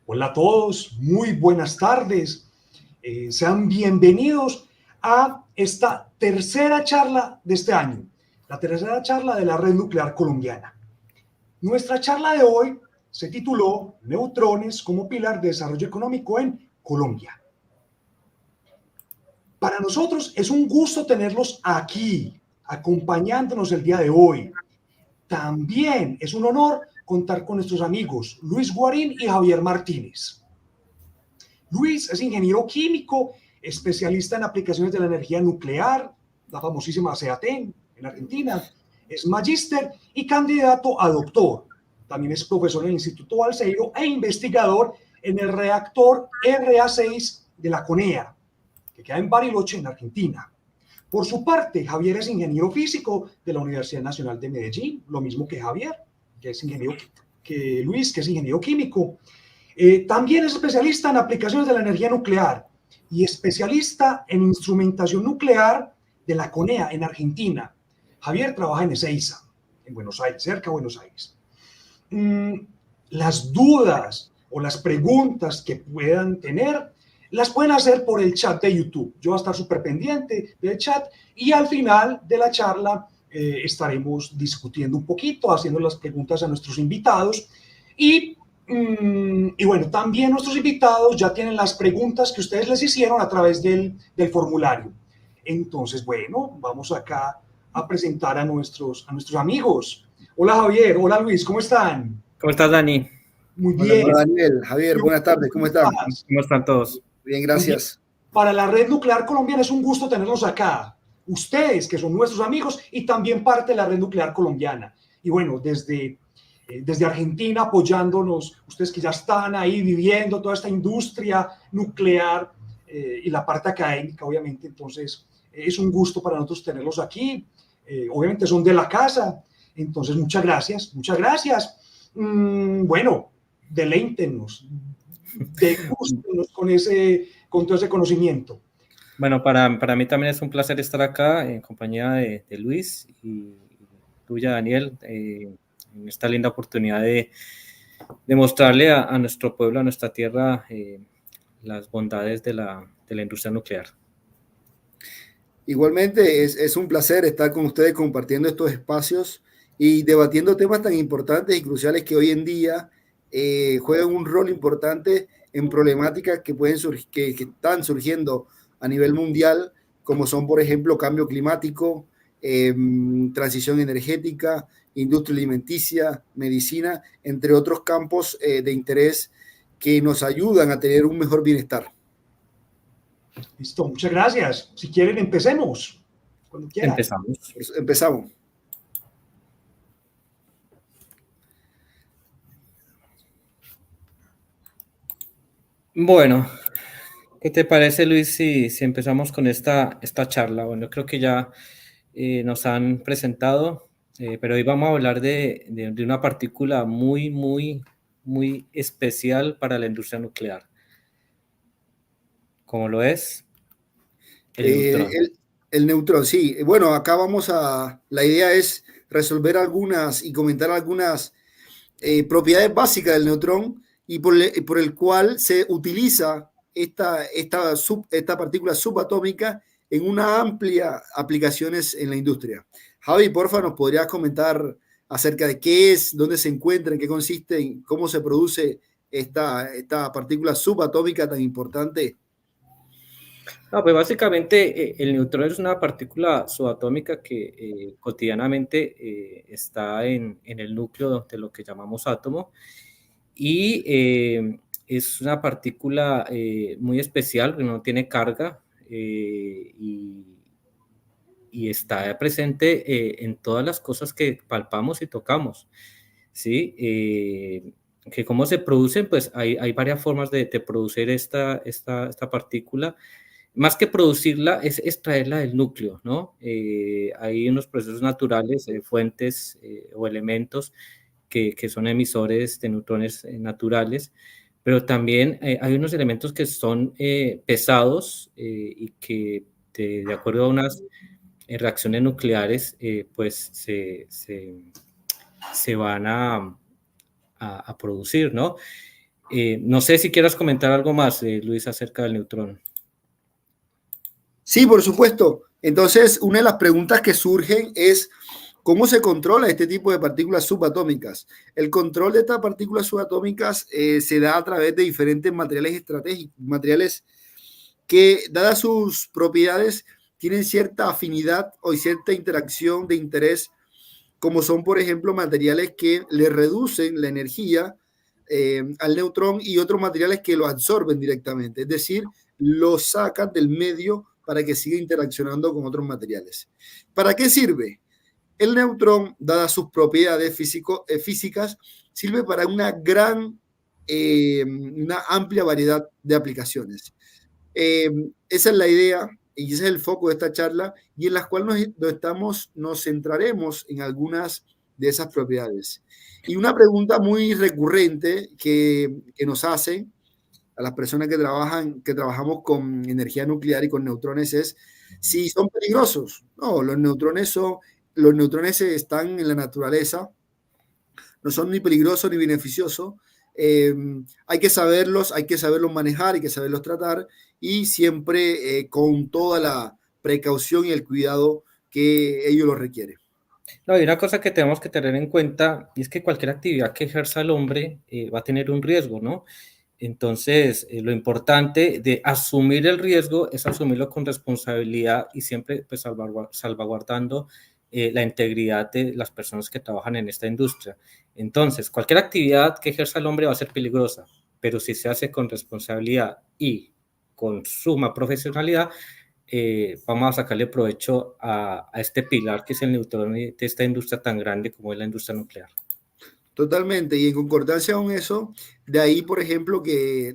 Hola a todos, muy buenas tardes. Sean bienvenidos a esta tercera charla de este año, la tercera charla de la Red Nuclear Colombiana. Nuestra charla de hoy se tituló Neutrones como pilar de desarrollo económico en Colombia. Para nosotros es un gusto tenerlos aquí, acompañándonos el día de hoy. También es un honor contar con nuestros amigos Luis Guarín y Javier Martínez. Luis es ingeniero químico, especialista en aplicaciones de la energía nuclear, la famosísima CEATEN en Argentina. Es magíster y candidato a doctor. También es profesor en el Instituto Balseiro e investigador en el reactor RA6 de la CONEA, que queda en Bariloche, en Argentina. Por su parte, Javier es ingeniero físico de la Universidad Nacional de Medellín, lo mismo que Javier, que es ingeniero, que Luis, que es ingeniero químico. También es especialista en aplicaciones de la energía nuclear y especialista en instrumentación nuclear de la CONEA en Argentina. Javier trabaja en Ezeiza, en Buenos Aires, cerca de Buenos Aires. Las dudas o las preguntas que puedan tener, las pueden hacer por el chat de YouTube. Yo voy a estar súper pendiente del chat y al final de la charla estaremos discutiendo un poquito, haciendo las preguntas a nuestros invitados y bueno, también nuestros invitados ya tienen las preguntas que ustedes les hicieron a través del formulario. Entonces, bueno, vamos acá a presentar a nuestros amigos. Hola Javier, hola Luis, ¿cómo están? ¿Cómo estás, Dani? Muy bien. Hola Daniel, Javier, buenas tardes, ¿cómo están? ¿Cómo están todos? Bien, gracias. Para la Red Nuclear Colombiana es un gusto tenerlos acá. Ustedes, que son nuestros amigos y también parte de la Red Nuclear Colombiana. Y bueno, desde Argentina apoyándonos, ustedes que ya están ahí viviendo toda esta industria nuclear y la parte académica, obviamente, entonces es un gusto para nosotros tenerlos aquí. Obviamente son de la casa, entonces muchas gracias, muchas gracias. Bueno, deleítenos, degústenos con todo ese conocimiento. Bueno, para mí también es un placer estar acá en compañía de Luis y tuya, Daniel, en esta linda oportunidad de mostrarle a nuestro pueblo, a nuestra tierra, las bondades de la industria nuclear. Igualmente es un placer estar con ustedes compartiendo estos espacios y debatiendo temas tan importantes y cruciales que hoy en día juegan un rol importante en problemáticas que que están surgiendo a nivel mundial, como son, por ejemplo, cambio climático, transición energética, industria alimenticia, medicina, entre otros campos de interés que nos ayudan a tener un mejor bienestar. Listo, muchas gracias. Si quieren, empecemos. Cuando quieran. Empezamos. Bueno, ¿qué te parece, Luis, si empezamos con esta charla? Bueno, creo que ya nos han presentado, pero hoy vamos a hablar de una partícula muy, muy, muy especial para la industria nuclear. ¿Cómo lo es? El neutrón. El neutrón, sí. Bueno, acá la idea es resolver algunas y comentar algunas propiedades básicas del neutrón y por el cual se utiliza esta partícula subatómica en una amplia aplicaciones en la industria. Javi, porfa, ¿nos podrías comentar acerca de qué es, dónde se encuentra, en qué consiste, en cómo se produce esta partícula subatómica tan importante? No, pues básicamente el neutrón es una partícula subatómica que cotidianamente está en el núcleo de lo que llamamos átomo y es una partícula muy especial, que no tiene carga y está presente en todas las cosas que palpamos y tocamos, ¿sí? Que cómo se producen, pues hay varias formas de producir esta partícula. Más que producirla, es extraerla del núcleo, ¿no? Hay unos procesos naturales, fuentes o elementos que son emisores de neutrones naturales, pero también hay unos elementos que son pesados y que de acuerdo a unas reacciones nucleares, pues se van a producir, ¿no? No sé si quieras comentar algo más, Luis, acerca del neutrón. Sí, por supuesto. Entonces, una de las preguntas que surgen es cómo se controla este tipo de partículas subatómicas. El control de estas partículas subatómicas se da a través de diferentes materiales estratégicos, materiales que, dadas sus propiedades, tienen cierta afinidad o cierta interacción de interés, como son, por ejemplo, materiales que le reducen la energía al neutrón y otros materiales que lo absorben directamente, es decir, lo sacan del medio para que siga interaccionando con otros materiales. ¿Para qué sirve? El neutrón, dadas sus propiedades físicas, sirve para una amplia variedad de aplicaciones. Esa es la idea y ese es el foco de esta charla y en la cual nos centraremos en algunas de esas propiedades. Y una pregunta muy recurrente que nos hacen a las personas que trabajamos con energía nuclear y con neutrones es si son peligrosos. No, los neutrones están en la naturaleza, no son ni peligrosos ni beneficiosos. Hay que saberlos manejar, hay que saberlos tratar y siempre con toda la precaución y el cuidado que ellos lo requieren. No, hay una cosa que tenemos que tener en cuenta y es que cualquier actividad que ejerza el hombre va a tener un riesgo, ¿no? Entonces, lo importante de asumir el riesgo es asumirlo con responsabilidad y siempre pues, salvaguardando la integridad de las personas que trabajan en esta industria. Entonces, cualquier actividad que ejerza el hombre va a ser peligrosa, pero si se hace con responsabilidad y con suma profesionalidad, vamos a sacarle provecho a este pilar que es el neutrón de esta industria tan grande como es la industria nuclear. Totalmente, y en concordancia con eso, de ahí, por ejemplo, que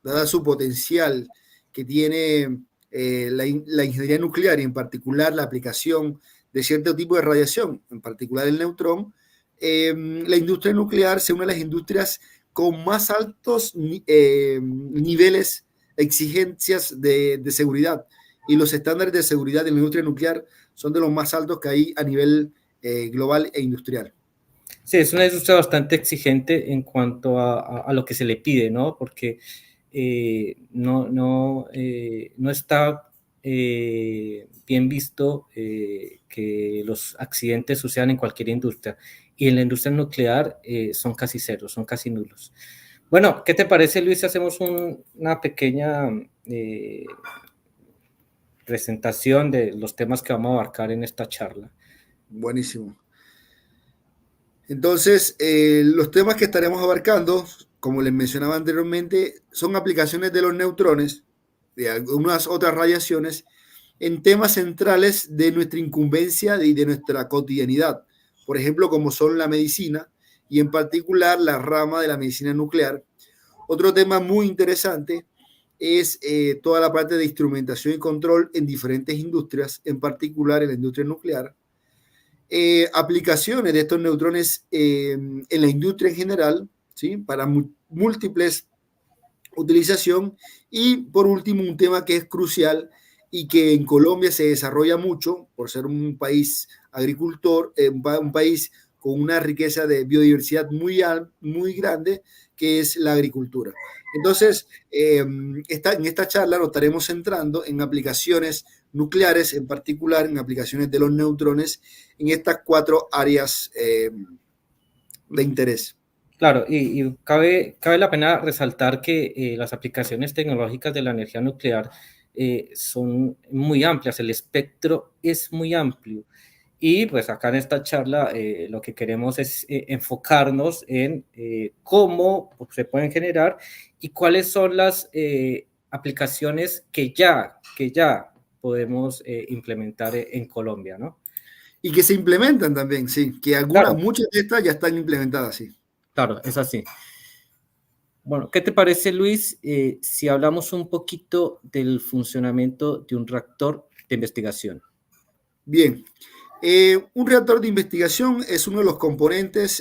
dada su potencial que tiene la ingeniería nuclear y en particular la aplicación de cierto tipo de radiación, en particular el neutrón, la industria nuclear es una de las industrias con más altos niveles, exigencias de seguridad, y los estándares de seguridad de la industria nuclear son de los más altos que hay a nivel global e industrial. Sí, es una industria bastante exigente en cuanto a lo que se le pide, ¿no? Porque no está bien visto que los accidentes sucedan en cualquier industria. Y en la industria nuclear son casi cero, son casi nulos. Bueno, ¿qué te parece, Luis, si hacemos una pequeña presentación de los temas que vamos a abarcar en esta charla? Buenísimo. Entonces, los temas que estaremos abarcando, como les mencionaba anteriormente, son aplicaciones de los neutrones, de algunas otras radiaciones, en temas centrales de nuestra incumbencia y de nuestra cotidianidad. Por ejemplo, como son la medicina y en particular la rama de la medicina nuclear. Otro tema muy interesante es toda la parte de instrumentación y control en diferentes industrias, en particular en la industria nuclear. Aplicaciones de estos neutrones en la industria en general, ¿sí? Para múltiples utilización. Y por último, un tema que es crucial y que en Colombia se desarrolla mucho por ser un país agricultor, un país con una riqueza de biodiversidad muy grande, que es la agricultura. Entonces, en esta charla nos estaremos centrando en aplicaciones nucleares, en particular en aplicaciones de los neutrones, en estas 4 áreas de interés. Claro, y cabe la pena resaltar que las aplicaciones tecnológicas de la energía nuclear son muy amplias, el espectro es muy amplio. Y pues acá en esta charla lo que queremos es enfocarnos en cómo se pueden generar y cuáles son las aplicaciones que ya podemos implementar en Colombia, ¿no? Y que se implementan también, sí, que muchas de estas ya están implementadas, sí. Claro, es así. Bueno, ¿qué te parece, Luis, si hablamos un poquito del funcionamiento de un reactor de investigación? Bien, un reactor de investigación es uno de los componentes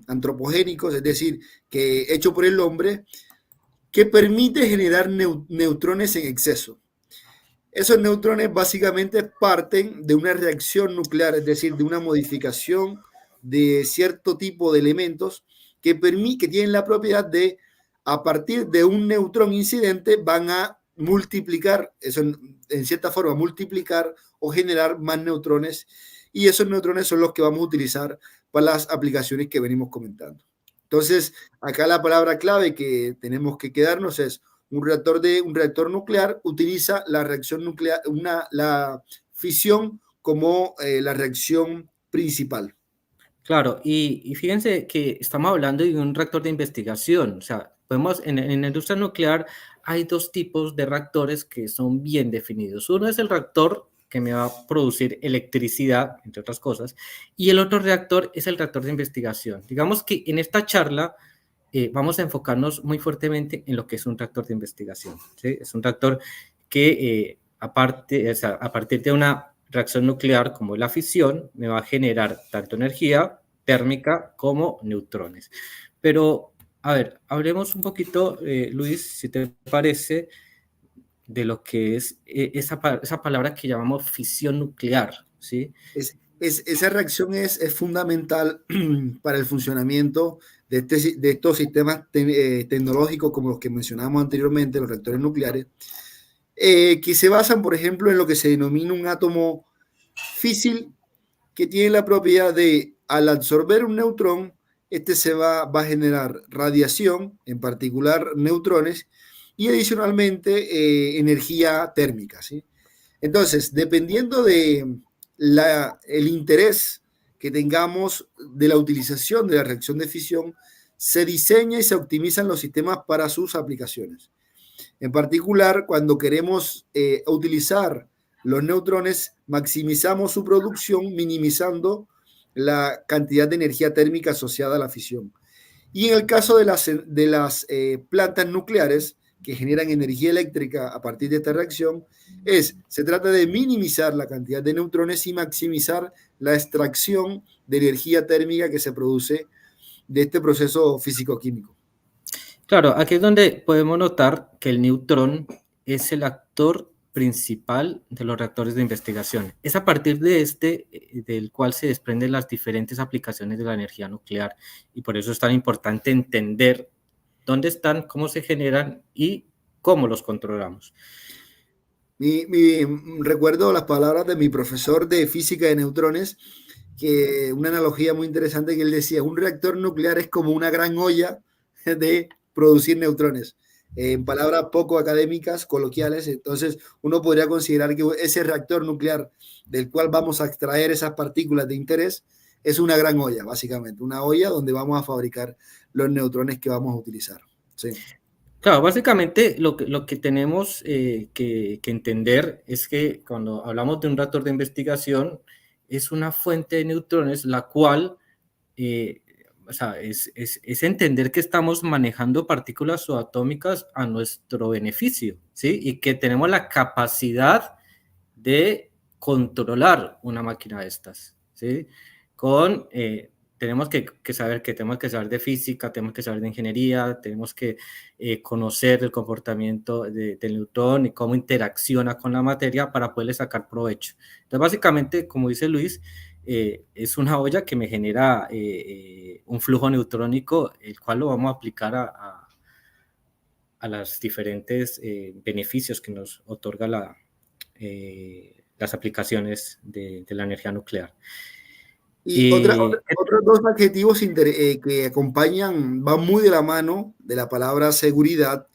antropogénicos, es decir, que hecho por el hombre, que permite generar neutrones en exceso. Esos neutrones básicamente parten de una reacción nuclear, es decir, de una modificación de cierto tipo de elementos que tienen la propiedad de a partir de un neutrón incidente van a multiplicar, eso en cierta forma, multiplicar o generar más neutrones, y esos neutrones son los que vamos a utilizar para las aplicaciones que venimos comentando. Entonces, acá la palabra clave que tenemos que quedarnos es un reactor nuclear utiliza la reacción nuclear, la fisión como la reacción principal. Claro, y fíjense que estamos hablando de un reactor de investigación, o sea, en la industria nuclear hay dos tipos de reactores que son bien definidos. Uno es el reactor que me va a producir electricidad, entre otras cosas, y el otro reactor es el reactor de investigación. Digamos que en esta charla vamos a enfocarnos muy fuertemente en lo que es un reactor de investigación, ¿sí? Es un reactor que a partir de una reacción nuclear como la fisión, me va a generar tanto energía térmica como neutrones. Pero, a ver, hablemos un poquito, Luis, si te parece, de lo que es esa palabra que llamamos fisión nuclear, ¿sí? Esa reacción es fundamental para el funcionamiento de estos sistemas tecnológicos como los que mencionamos anteriormente, los reactores nucleares, que se basan, por ejemplo, en lo que se denomina un átomo físil, que tiene la propiedad de, al absorber un neutrón, este va a generar radiación, en particular neutrones, y adicionalmente energía térmica, ¿sí? Entonces, dependiendo de el interés que tengamos de la utilización de la reacción de fisión, se diseña y se optimizan los sistemas para sus aplicaciones. En particular, cuando queremos utilizar los neutrones, maximizamos su producción minimizando la cantidad de energía térmica asociada a la fisión. Y en el caso de las plantas nucleares que generan energía eléctrica a partir de esta reacción, se trata de minimizar la cantidad de neutrones y maximizar la extracción de energía térmica que se produce de este proceso físico-químico. Claro, aquí es donde podemos notar que el neutrón es el actor principal de los reactores de investigación. Es a partir de del cual se desprenden las diferentes aplicaciones de la energía nuclear, y por eso es tan importante entender dónde están, cómo se generan y cómo los controlamos. Recuerdo las palabras de mi profesor de física de neutrones, que una analogía muy interesante que él decía: un reactor nuclear es como una gran olla de producir neutrones. En palabras poco académicas, coloquiales, entonces uno podría considerar que ese reactor nuclear del cual vamos a extraer esas partículas de interés es una gran olla, básicamente, una olla donde vamos a fabricar los neutrones que vamos a utilizar. Sí. Claro, básicamente lo que tenemos que entender es que cuando hablamos de un reactor de investigación, es una fuente de neutrones, la cual o sea, es entender que estamos manejando partículas subatómicas a nuestro beneficio, ¿sí? Y que tenemos la capacidad de controlar una máquina de estas, ¿sí? Tenemos que saber de física, tenemos que saber de ingeniería, tenemos que conocer el comportamiento del neutrón y cómo interacciona con la materia para poderle sacar provecho. Entonces, básicamente, como dice Luis, es una olla que me genera un flujo neutrónico, el cual lo vamos a aplicar a los diferentes beneficios que nos otorga las aplicaciones de la energía nuclear. Y otros dos adjetivos que acompañan, van muy de la mano de la palabra seguridad,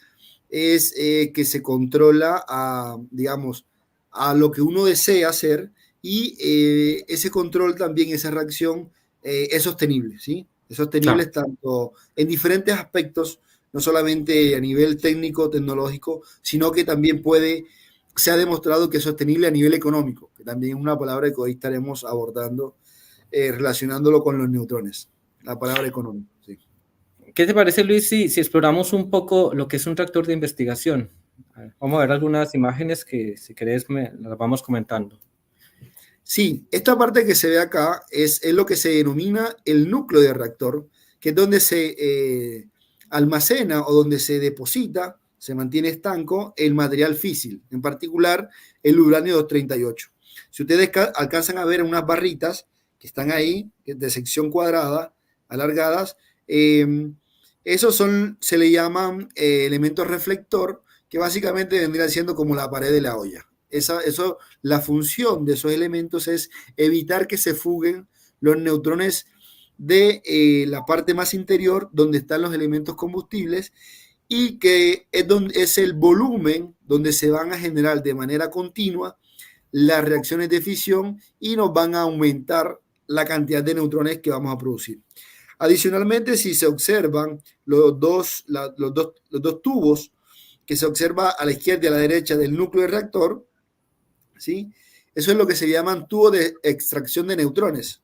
es que se controla digamos, a lo que uno desea hacer, y ese control también, esa reacción es sostenible, ¿sí? Es sostenible, claro, tanto en diferentes aspectos, no solamente a nivel técnico, tecnológico, sino que también se ha demostrado que es sostenible a nivel económico, que también es una palabra que hoy estaremos abordando, relacionándolo con los neutrones, la palabra económico. Sí. ¿Qué te parece, Luis, si exploramos un poco lo que es un reactor de investigación? Vamos a ver algunas imágenes que, si querés, las vamos comentando. Sí, esta parte que se ve acá es lo que se denomina el núcleo de reactor, que es donde se almacena o donde se deposita, se mantiene estanco el material físil, en particular el uranio 238. Si ustedes alcanzan a ver unas barritas que están ahí, de sección cuadrada, alargadas, Esos se le llaman elementos reflector, que básicamente vendrían siendo como la pared de la olla. La función de esos elementos es evitar que se fuguen los neutrones de la parte más interior, donde están los elementos combustibles, y que es el volumen donde se van a generar de manera continua las reacciones de fisión y nos van a aumentar la cantidad de neutrones que vamos a producir. Adicionalmente, si se observan los dos tubos que se observa a la izquierda y a la derecha del núcleo del reactor, ¿sí? Eso es lo que se llaman tubos de extracción de neutrones.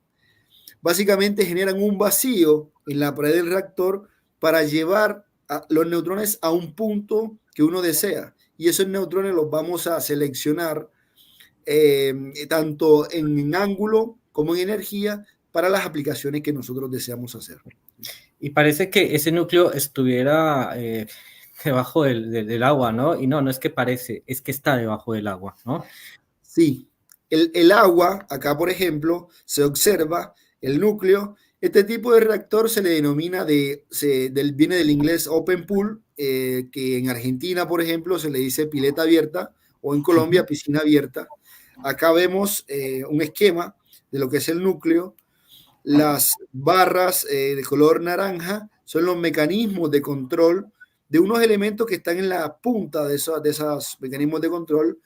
Básicamente generan un vacío en la pared del reactor para llevar los neutrones a un punto que uno desea. Y esos neutrones los vamos a seleccionar tanto en ángulo como en energía para las aplicaciones que nosotros deseamos hacer. Y parece que ese núcleo estuviera debajo del agua, ¿no? Y no es que parece, es que está debajo del agua, ¿no? Sí, el agua, acá por ejemplo, se observa el núcleo. Este tipo de reactor se le denomina, viene del inglés open pool, que en Argentina, por ejemplo, se le dice pileta abierta, o en Colombia, piscina abierta. Acá vemos un esquema de lo que es el núcleo. Las barras de color naranja son los mecanismos de control de unos elementos que están en la punta de esos mecanismos de control,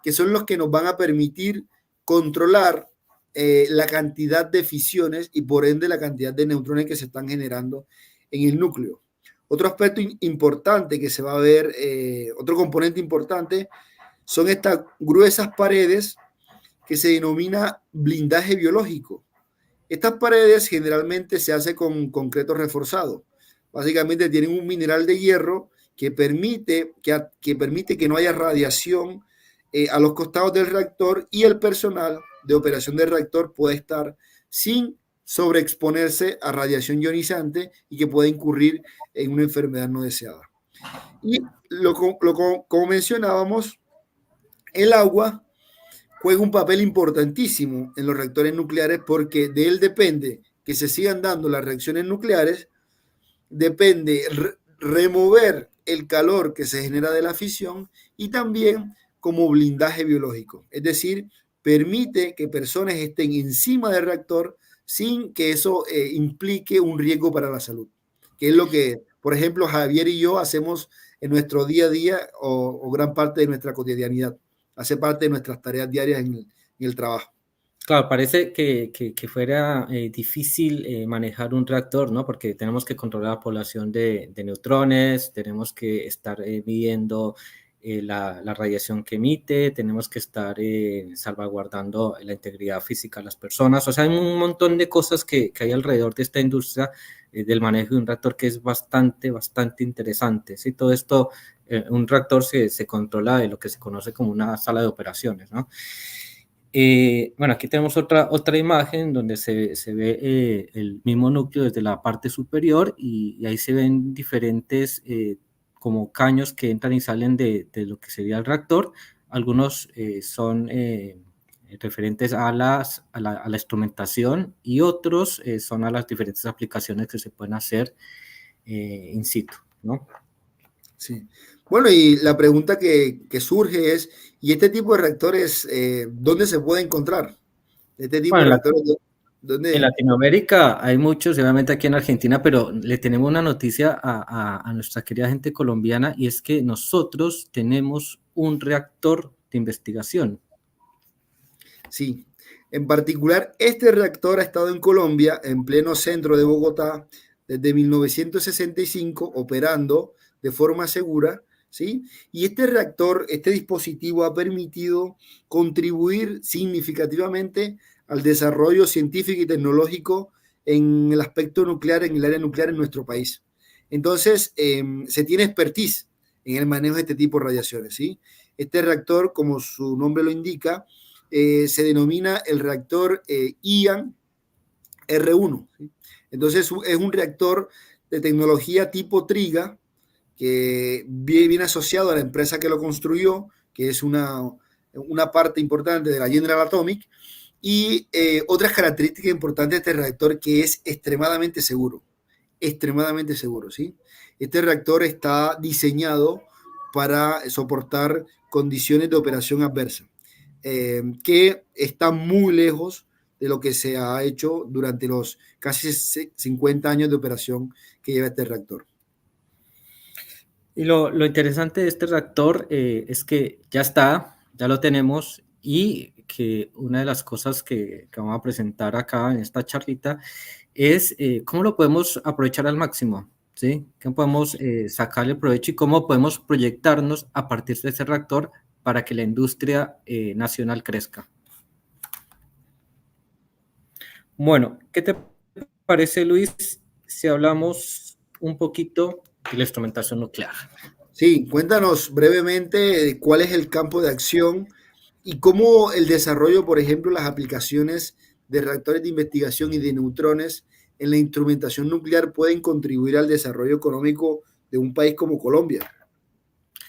que son los que nos van a permitir controlar la cantidad de fisiones y por ende la cantidad de neutrones que se están generando en el núcleo. Otro aspecto importante que se va a ver, otro componente importante, son estas gruesas paredes que se denomina blindaje biológico. Estas paredes generalmente se hacen con concreto reforzado. Básicamente tienen un mineral de hierro que permite que no haya radiación a los costados del reactor y el personal de operación del reactor puede estar sin sobreexponerse a radiación ionizante y que pueda incurrir en una enfermedad no deseada. Y como mencionábamos, el agua juega un papel importantísimo en los reactores nucleares porque de él depende que se sigan dando las reacciones nucleares, depende remover el calor que se genera de la fisión y también como blindaje biológico. Es decir, permite que personas estén encima del reactor sin que eso implique un riesgo para la salud, que es lo que, por ejemplo, Javier y yo hacemos en nuestro día a día o gran parte de nuestra cotidianidad. Hace parte de nuestras tareas diarias en el trabajo. Claro, parece que fuera difícil manejar un reactor, ¿no? Porque tenemos que controlar la población de neutrones, tenemos que estar midiendo la radiación que emite, tenemos que estar salvaguardando la integridad física de las personas. O sea, hay un montón de cosas que hay alrededor de esta industria del manejo de un reactor que es bastante interesante. ¿Sí? Todo esto, un reactor se controla de lo que se conoce como una sala de operaciones, ¿no? Bueno, aquí tenemos otra imagen donde se ve el mismo núcleo desde la parte superior y ahí se ven diferentes como caños que entran y salen de lo que sería el reactor. Algunos son referentes a la instrumentación y otros son a las diferentes aplicaciones que se pueden hacer in situ, ¿no? Sí. Bueno, y la pregunta que surge es, ¿y este tipo de reactores dónde se puede encontrar? Este tipo de reactores, ¿dónde? En Latinoamérica hay muchos, obviamente aquí en Argentina, pero le tenemos una noticia a nuestra querida gente colombiana y es que nosotros tenemos un reactor de investigación. Sí, en particular este reactor ha estado en Colombia, en pleno centro de Bogotá, desde 1965, operando de forma segura, ¿sí? Y este reactor, este dispositivo ha permitido contribuir significativamente al desarrollo científico y tecnológico en el aspecto nuclear, en el área nuclear en nuestro país. Entonces, se tiene expertise en el manejo de este tipo de radiaciones, ¿sí? Este reactor, como su nombre lo indica, se denomina el reactor IAN R1, ¿sí? Entonces, es un reactor de tecnología tipo TRIGA, que viene asociado a la empresa que lo construyó, que es una parte importante de la General Atomic, y otras características importantes de este reactor que es extremadamente seguro. extremadamente seguro, ¿sí? Este reactor está diseñado para soportar condiciones de operación adversa, que están muy lejos de lo que se ha hecho durante los casi 50 años de operación que lleva este reactor. Y lo interesante de este reactor es que ya está, ya lo tenemos, y que una de las cosas que vamos a presentar acá en esta charlita es cómo lo podemos aprovechar al máximo, ¿sí? ¿Cómo podemos sacarle provecho y cómo podemos proyectarnos a partir de ese reactor para que la industria nacional crezca? Bueno, ¿qué te parece, Luis, si hablamos un poquito de la instrumentación nuclear? Sí, cuéntanos brevemente cuál es el campo de acción y cómo el desarrollo, por ejemplo, las aplicaciones de reactores de investigación y de neutrones en la instrumentación nuclear pueden contribuir al desarrollo económico de un país como Colombia.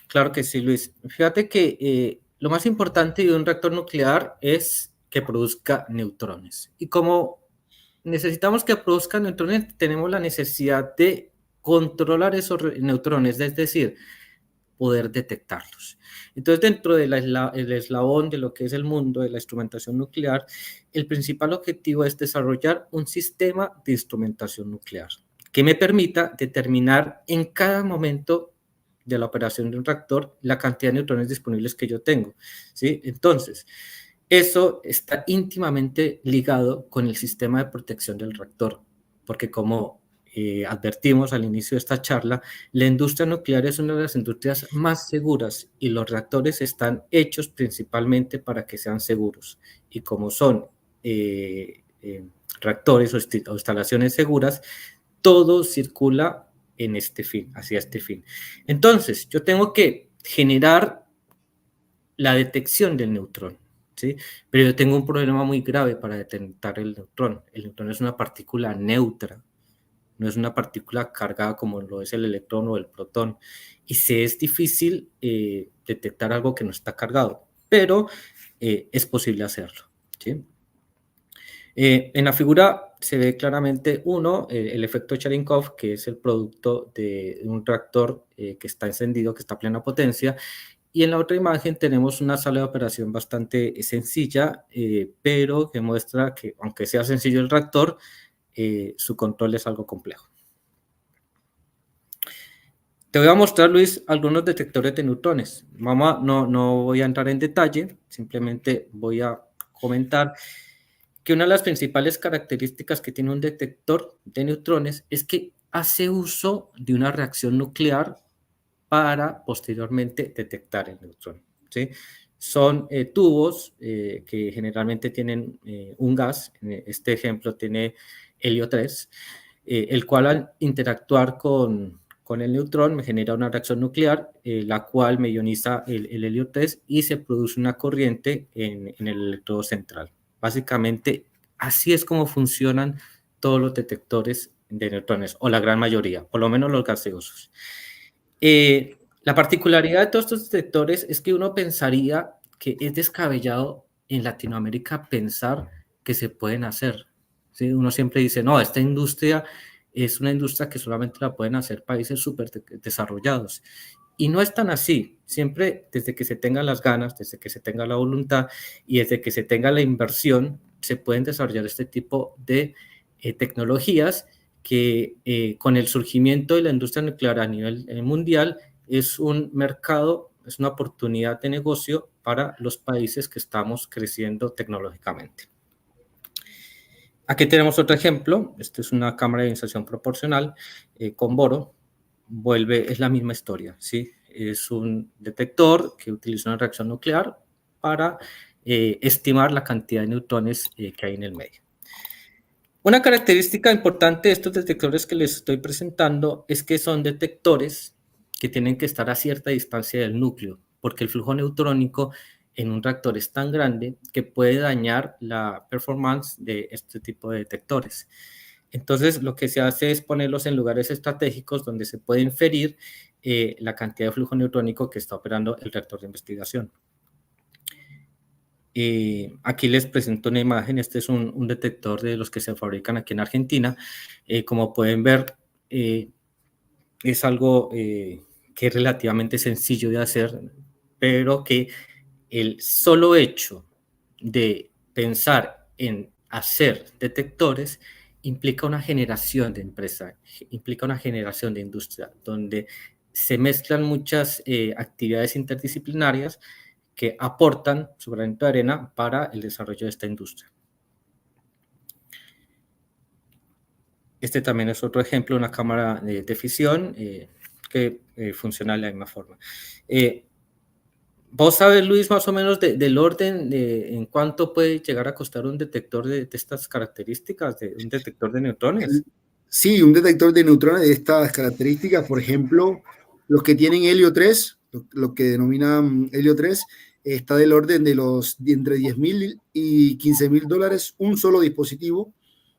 Claro que sí, Luis. Fíjate que lo más importante de un reactor nuclear es que produzca neutrones. Y como necesitamos que produzca neutrones, tenemos la necesidad de controlar esos neutrones, es decir, poder detectarlos. Entonces, dentro del eslabón de lo que es el mundo de la instrumentación nuclear, el principal objetivo es desarrollar un sistema de instrumentación nuclear que me permita determinar en cada momento de la operación de un reactor la cantidad de neutrones disponibles que yo tengo, ¿sí? Entonces, eso está íntimamente ligado con el sistema de protección del reactor, porque como advertimos al inicio de esta charla, la industria nuclear es una de las industrias más seguras y los reactores están hechos principalmente para que sean seguros. Y como son reactores o instalaciones seguras, todo circula en este fin, hacia este fin. Entonces, yo tengo que generar la detección del neutrón, ¿sí? Pero yo tengo un problema muy grave para detectar el neutrón. El neutrón es una partícula neutra, no es una partícula cargada como lo es el electrón o el protón. Y se es difícil detectar algo que no está cargado, pero es posible hacerlo, ¿sí? En la figura se ve claramente, el efecto Cherenkov, que es el producto de un reactor que está encendido, que está a plena potencia, y en la otra imagen tenemos una sala de operación bastante sencilla, pero que muestra que, aunque sea sencillo el reactor, su control es algo complejo. Te voy a mostrar, Luis, algunos detectores de neutrones. No voy a entrar en detalle, simplemente voy a comentar que una de las principales características que tiene un detector de neutrones es que hace uso de una reacción nuclear para posteriormente detectar el neutrón, ¿sí? Son tubos que generalmente tienen un gas, en este ejemplo tiene helio 3, el cual al interactuar con el neutrón me genera una reacción nuclear, la cual me ioniza el helio 3 y se produce una corriente en el electrodo central. Básicamente, así es como funcionan todos los detectores de neutrones, o la gran mayoría, por lo menos los gaseosos. La particularidad de todos estos detectores es que uno pensaría que es descabellado en Latinoamérica pensar que se pueden hacer, ¿sí? Uno siempre dice, no, esta industria es una industria que solamente la pueden hacer países súper desarrollados. Y no es tan así. Siempre desde que se tengan las ganas, desde que se tenga la voluntad y desde que se tenga la inversión, se pueden desarrollar este tipo de tecnologías que con el surgimiento de la industria nuclear a nivel mundial es un mercado, es una oportunidad de negocio para los países que estamos creciendo tecnológicamente. Aquí tenemos otro ejemplo. Esta es una cámara de ionización proporcional con boro. Es la misma historia, ¿sí? Es un detector que utiliza una reacción nuclear para estimar la cantidad de neutrones que hay en el medio. Una característica importante de estos detectores que les estoy presentando es que son detectores que tienen que estar a cierta distancia del núcleo, porque el flujo neutrónico en un reactor es tan grande que puede dañar la performance de este tipo de detectores. Entonces, lo que se hace es ponerlos en lugares estratégicos donde se puede inferir la cantidad de flujo neutrónico que está operando el reactor de investigación. Aquí les presento una imagen. Este es un detector de los que se fabrican aquí en Argentina. Como pueden ver, es algo que es relativamente sencillo de hacer, pero que el solo hecho de pensar en hacer detectores implica una generación de empresa, implica una generación de industria, donde se mezclan muchas actividades interdisciplinarias que aportan su granito de arena para el desarrollo de esta industria. Este también es otro ejemplo de una cámara de fisión que funciona de la misma forma. ¿Vos sabes, Luis, más o menos del orden de en cuánto puede llegar a costar un detector de estas características, de un detector de neutrones? Sí, un detector de neutrones de estas características, por ejemplo, los que tienen helio 3, lo que denominan helio 3, está del orden de entre 10.000 y 15.000 dólares un solo dispositivo,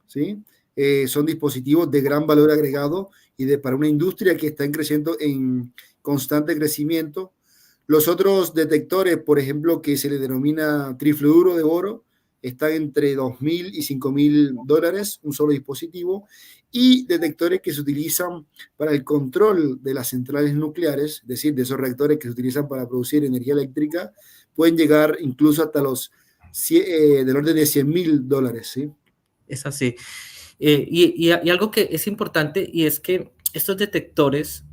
¿sí? Son dispositivos de gran valor agregado y para una industria que está en constante crecimiento. Los otros detectores, por ejemplo, que se le denomina trifluoruro de boro, están entre 2.000 y 5.000 dólares un solo dispositivo, y detectores que se utilizan para el control de las centrales nucleares, es decir, de esos reactores que se utilizan para producir energía eléctrica, pueden llegar incluso hasta del orden de 100.000 dólares, ¿sí? Es así. Y algo que es importante, y es que estos detectores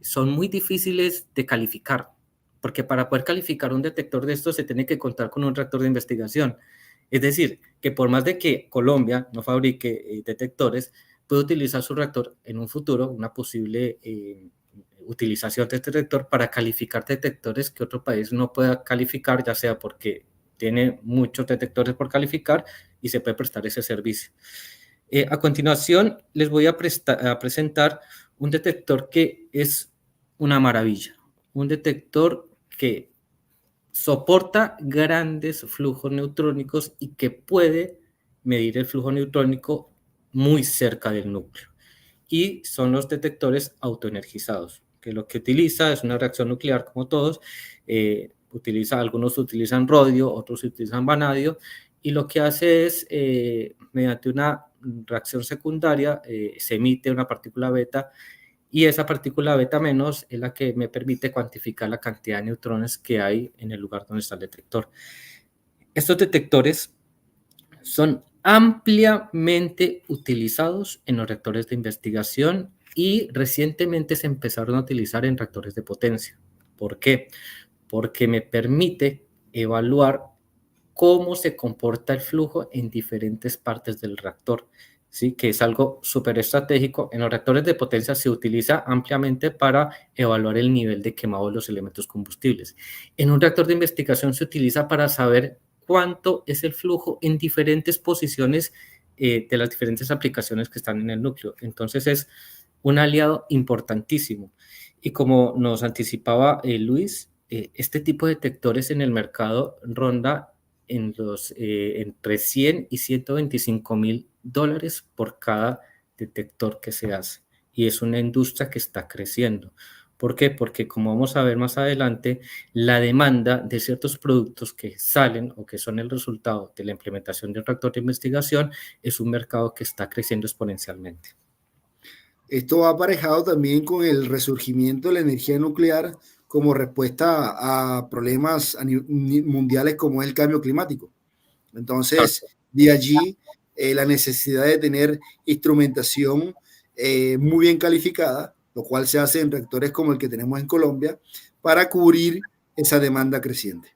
son muy difíciles de calificar, porque para poder calificar un detector de estos se tiene que contar con un reactor de investigación. Es decir, que por más de que Colombia no fabrique detectores, puede utilizar su reactor en un futuro, una posible utilización de este detector para calificar detectores que otro país no pueda calificar, ya sea porque tiene muchos detectores por calificar y se puede prestar ese servicio. A continuación, les voy a presentar un detector que es una maravilla, un detector que soporta grandes flujos neutrónicos y que puede medir el flujo neutrónico muy cerca del núcleo. Y son los detectores autoenergizados, que lo que utiliza es una reacción nuclear como todos, algunos utilizan rodio, otros utilizan vanadio, y lo que hace es, mediante una reacción secundaria, se emite una partícula beta, y esa partícula beta menos es la que me permite cuantificar la cantidad de neutrones que hay en el lugar donde está el detector. Estos detectores son ampliamente utilizados en los reactores de investigación y recientemente se empezaron a utilizar en reactores de potencia. ¿Por qué? Porque me permite evaluar cómo se comporta el flujo en diferentes partes del reactor, ¿sí? Que es algo súper estratégico. En los reactores de potencia se utiliza ampliamente para evaluar el nivel de quemado de los elementos combustibles. En un reactor de investigación se utiliza para saber cuánto es el flujo en diferentes posiciones de las diferentes aplicaciones que están en el núcleo. Entonces es un aliado importantísimo. Y como nos anticipaba Luis, este tipo de detectores en el mercado ronda entre 100 y 125.000 dólares por cada detector que se hace. Y es una industria que está creciendo. ¿Por qué? Porque como vamos a ver más adelante, la demanda de ciertos productos que salen o que son el resultado de la implementación de un reactor de investigación es un mercado que está creciendo exponencialmente. Esto va aparejado también con el resurgimiento de la energía nuclear como respuesta a problemas mundiales como es el cambio climático. Entonces, de allí la necesidad de tener instrumentación muy bien calificada, lo cual se hace en reactores como el que tenemos en Colombia, para cubrir esa demanda creciente.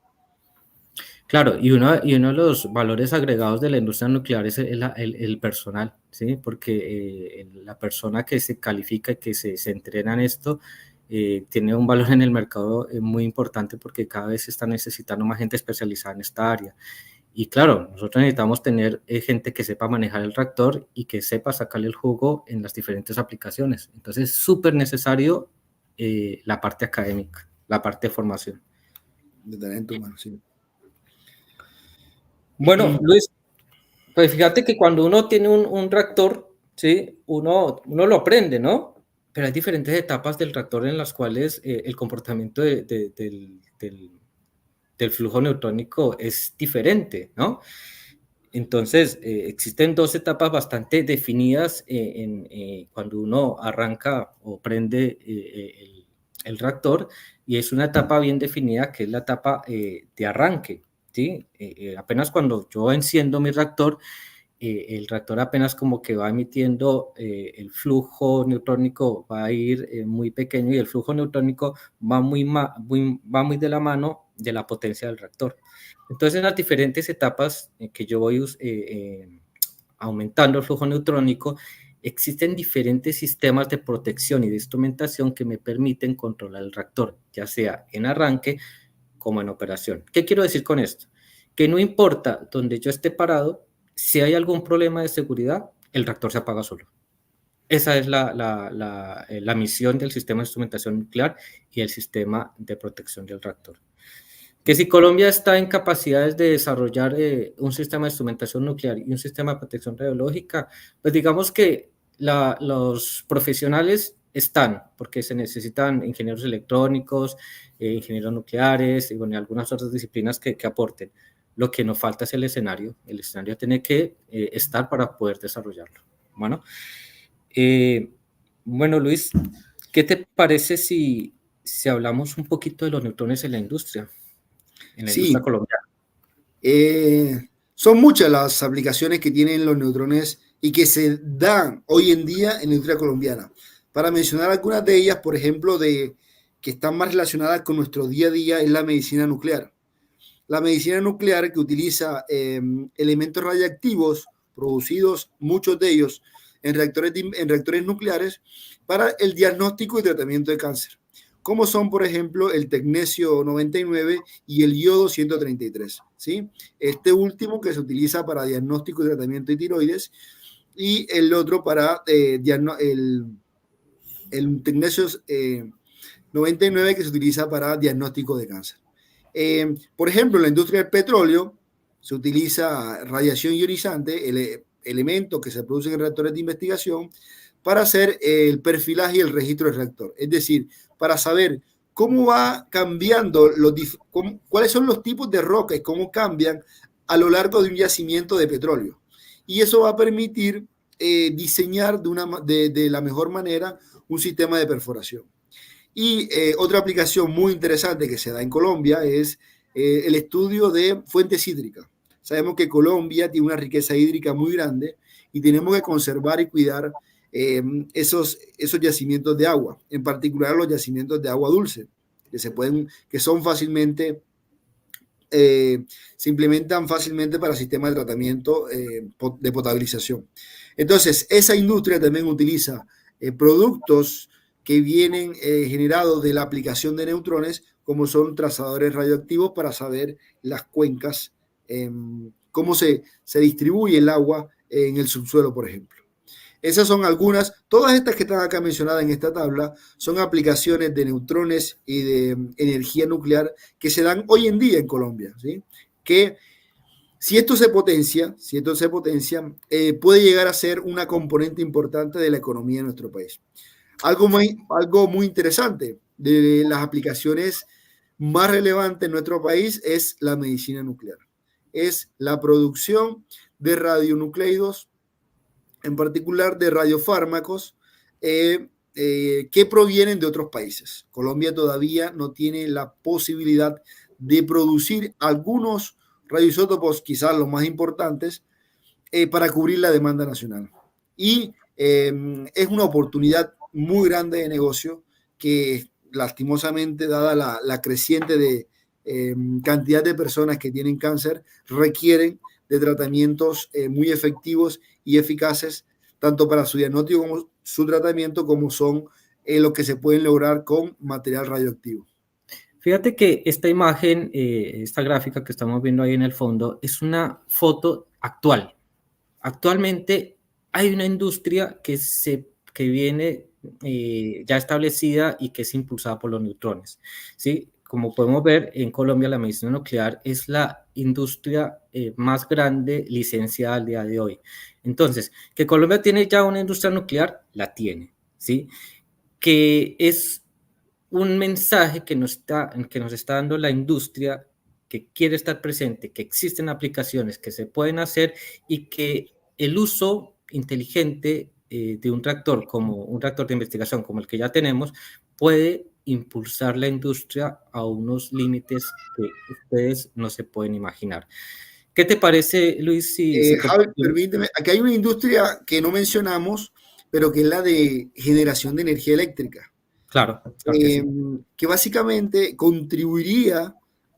Claro, y uno de los valores agregados de la industria nuclear es el personal, ¿sí? Porque la persona que se califica y que se entrena en esto tiene un valor en el mercado muy importante porque cada vez se está necesitando más gente especializada en esta área. Y claro, nosotros necesitamos tener gente que sepa manejar el reactor y que sepa sacarle el jugo en las diferentes aplicaciones. Entonces es súper necesario la parte académica, la parte de formación. De talento humano, sí. Bueno, Luis, pues fíjate que cuando uno tiene un reactor, ¿sí? Uno lo aprende, ¿no? Pero hay diferentes etapas del reactor en las cuales el comportamiento del flujo neutrónico es diferente, ¿no? Entonces, existen dos etapas bastante definidas cuando uno arranca o prende el reactor, y es una etapa bien definida que es la etapa de arranque, ¿sí? Apenas cuando yo enciendo mi reactor, el reactor apenas como que va emitiendo el flujo neutrónico, va a ir muy pequeño, y el flujo neutrónico va va muy de la mano de la potencia del reactor. Entonces, en las diferentes etapas que yo voy aumentando el flujo neutrónico, existen diferentes sistemas de protección y de instrumentación que me permiten controlar el reactor, ya sea en arranque como en operación. ¿Qué quiero decir con esto? Que no importa donde yo esté parado, si hay algún problema de seguridad, el reactor se apaga solo. Esa es la misión del sistema de instrumentación nuclear y el sistema de protección del reactor. Que si Colombia está en capacidades de desarrollar un sistema de instrumentación nuclear y un sistema de protección radiológica, pues digamos que los profesionales están, porque se necesitan ingenieros electrónicos, ingenieros nucleares y bueno, algunas otras disciplinas que aporten. Lo que nos falta es el escenario tiene que estar para poder desarrollarlo. Bueno, Luis, ¿qué te parece si hablamos un poquito de los neutrones en la industria? En la industria colombiana. Son muchas las aplicaciones que tienen los neutrones y que se dan hoy en día en la industria colombiana. Para mencionar algunas de ellas, por ejemplo, que están más relacionadas con nuestro día a día, es la medicina nuclear. La medicina nuclear, que utiliza elementos radiactivos producidos, muchos de ellos, en reactores nucleares, para el diagnóstico y tratamiento de cáncer, como son, por ejemplo, el tecnesio 99 y el yodo 133, ¿sí? Este último que se utiliza para diagnóstico y tratamiento de tiroides, y el otro para el tecnesio 99 que se utiliza para diagnóstico de cáncer. Por ejemplo, en la industria del petróleo se utiliza radiación ionizante, el elemento que se produce en reactores de investigación, para hacer el perfilaje y el registro del reactor. Es decir, para saber cómo va cambiando, cuáles son los tipos de roca y cómo cambian a lo largo de un yacimiento de petróleo. Y eso va a permitir diseñar de la mejor manera un sistema de perforación. Y otra aplicación muy interesante que se da en Colombia es el estudio de fuentes hídricas. Sabemos que Colombia tiene una riqueza hídrica muy grande y tenemos que conservar y cuidar esos yacimientos de agua, en particular los yacimientos de agua dulce, que son fácilmente, se implementan fácilmente para sistemas de tratamiento de potabilización. Entonces, esa industria también utiliza productos que vienen generados de la aplicación de neutrones, como son trazadores radioactivos para saber las cuencas, cómo se distribuye el agua en el subsuelo, por ejemplo. Esas son algunas, todas estas que están acá mencionadas en esta tabla, son aplicaciones de neutrones y de energía nuclear que se dan hoy en día en Colombia, ¿sí? Que si esto se potencia, puede llegar a ser una componente importante de la economía de nuestro país. Algo muy interesante de las aplicaciones más relevantes en nuestro país es la medicina nuclear. Es la producción de radionucleidos, en particular de radiofármacos, que provienen de otros países. Colombia todavía no tiene la posibilidad de producir algunos radioisótopos, quizás los más importantes, para cubrir la demanda nacional. Y es una oportunidad muy grande de negocio que, lastimosamente, dada la creciente cantidad de personas que tienen cáncer, requieren de tratamientos muy efectivos y eficaces, tanto para su diagnóstico como su tratamiento, como son los que se pueden lograr con material radioactivo. Fíjate que esta imagen, esta gráfica que estamos viendo ahí en el fondo, es una foto actual. Actualmente hay una industria que viene ya establecida y que es impulsada por los neutrones, ¿sí? Como podemos ver, en Colombia la medicina nuclear es la industria más grande licenciada al día de hoy. Entonces, que Colombia tiene ya una industria nuclear, la tiene, ¿sí? Que es un mensaje que nos está dando la industria, que quiere estar presente, que existen aplicaciones que se pueden hacer y que el uso inteligente de un reactor como un reactor de investigación como el que ya tenemos puede impulsar la industria a unos límites que ustedes no se pueden imaginar. ¿Qué te parece, Luis? Javi, permíteme, aquí hay una industria que no mencionamos, pero que es la de generación de energía eléctrica, Claro, claro que sí. que básicamente contribuiría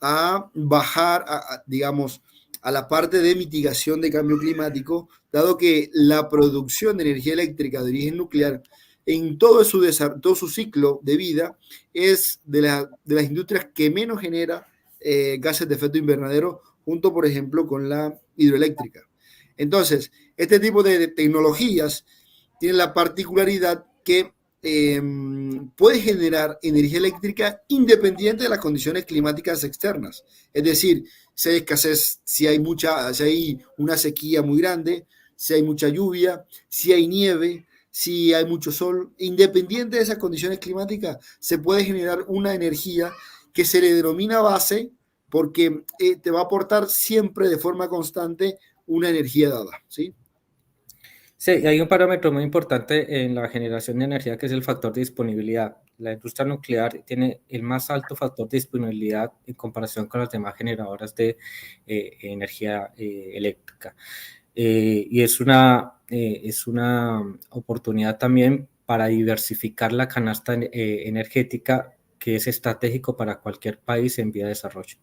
a bajar, digamos, a la parte de mitigación de cambio climático, dado que la producción de energía eléctrica de origen nuclear en todo su ciclo de vida es de las industrias que menos genera gases de efecto invernadero, junto, por ejemplo, con la hidroeléctrica. Entonces, este tipo de tecnologías tienen la particularidad que puede generar energía eléctrica independiente de las condiciones climáticas externas. Es decir, si hay escasez, si hay una sequía muy grande, si hay mucha lluvia, si hay nieve, si hay mucho sol, independiente de esas condiciones climáticas, se puede generar una energía que se le denomina base porque te va a aportar siempre de forma constante una energía dada, ¿sí? Sí, hay un parámetro muy importante en la generación de energía que es el factor de disponibilidad. La industria nuclear tiene el más alto factor de disponibilidad en comparación con las demás generadoras de energía eléctrica. Y es una oportunidad también para diversificar la canasta energética que es estratégico para cualquier país en vía de desarrollo,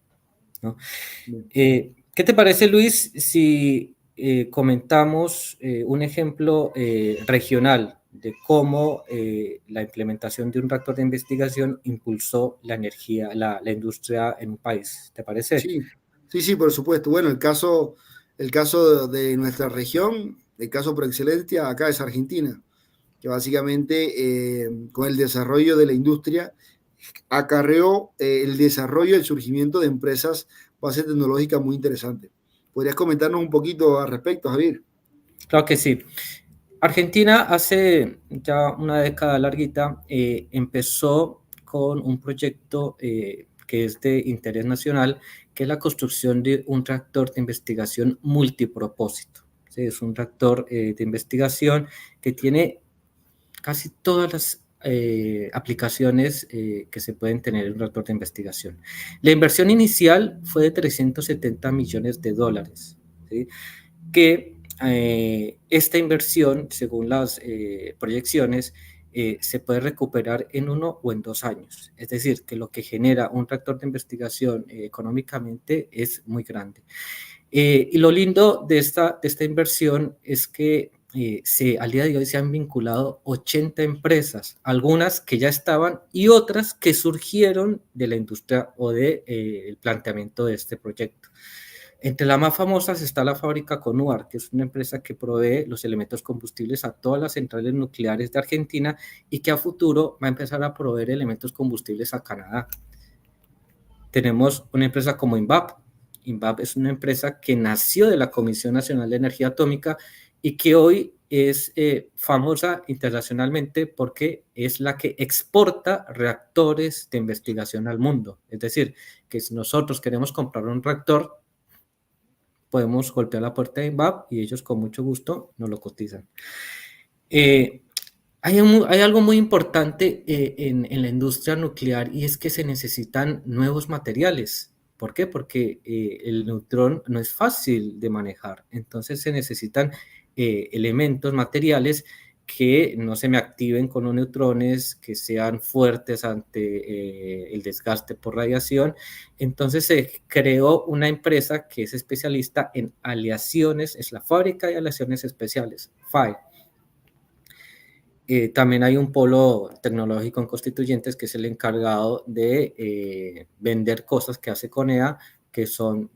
¿no? ¿Qué te parece, Luis, si comentamos un ejemplo regional de cómo la implementación de un reactor de investigación impulsó la energía, la industria en un país? ¿Te parece? Sí, por supuesto. Bueno, el caso de nuestra región, el caso por excelencia acá es Argentina, que básicamente con el desarrollo de la industria acarreó el desarrollo y el surgimiento de empresas base tecnológica muy interesantes. ¿Podrías comentarnos un poquito al respecto, Javier? Claro que sí. Argentina hace ya una década larguita empezó con un proyecto que es de interés nacional, que es la construcción de un reactor de investigación multipropósito. ¿Sí? Es un reactor de investigación que tiene casi todas las aplicaciones que se pueden tener en un reactor de investigación. La inversión inicial fue de $370 millones, ¿sí? Que esta inversión, según las proyecciones, se puede recuperar en 1 o en 2 años. Es decir, que lo que genera un reactor de investigación económicamente es muy grande. Y lo lindo de esta inversión es que al día de hoy se han vinculado 80 empresas, algunas que ya estaban y otras que surgieron de la industria o del planteamiento de este proyecto. Entre las más famosas está la fábrica Conúar, que es una empresa que provee los elementos combustibles a todas las centrales nucleares de Argentina y que a futuro va a empezar a proveer elementos combustibles a Canadá. Tenemos una empresa como INVAP. INVAP es una empresa que nació de la Comisión Nacional de Energía Atómica y que hoy es famosa internacionalmente porque es la que exporta reactores de investigación al mundo. Es decir, que si nosotros queremos comprar un reactor, podemos golpear la puerta de INVAP y ellos con mucho gusto nos lo cotizan. Hay algo muy importante en la industria nuclear y es que se necesitan nuevos materiales. ¿Por qué? Porque el neutrón no es fácil de manejar. Entonces se necesitan elementos, materiales que no se me activen con los neutrones, que sean fuertes ante el desgaste por radiación. Entonces se creó una empresa que es especialista en aleaciones, es la Fábrica de Aleaciones Especiales, FAE. También hay un polo tecnológico en Constituyentes que es el encargado de vender cosas que hace CONEA que son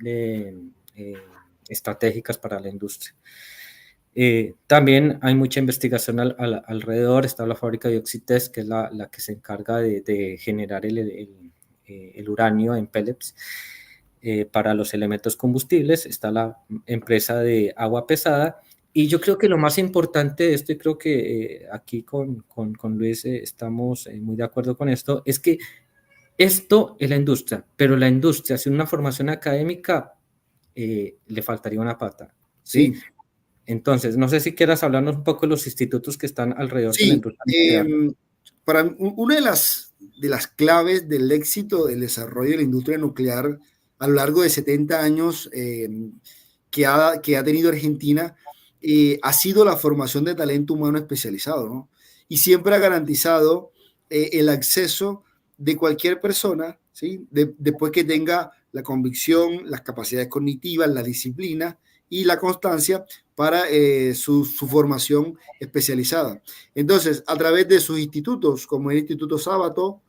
estratégicas para la industria. También hay mucha investigación alrededor. Está la fábrica de Oxitec, que es la que se encarga de generar el uranio en pellets para los elementos combustibles. Está la empresa de agua pesada. Y yo creo que lo más importante de esto, y creo que aquí con Luis estamos muy de acuerdo con esto, es que Esto es la industria, pero la industria sin una formación académica le faltaría una pata, ¿sí? Sí, Entonces, no sé si quieras hablarnos un poco de los institutos que están alrededor de la sí. industria nuclear. Una de las claves del éxito del desarrollo de la industria nuclear a lo largo de 70 años que ha tenido Argentina ha sido la formación de talento humano especializado, ¿no? Y siempre ha garantizado el acceso de cualquier persona, ¿sí? Después que tenga la convicción, las capacidades cognitivas, la disciplina y la constancia para su formación especializada. Entonces, a través de sus institutos, como el Instituto Sábato,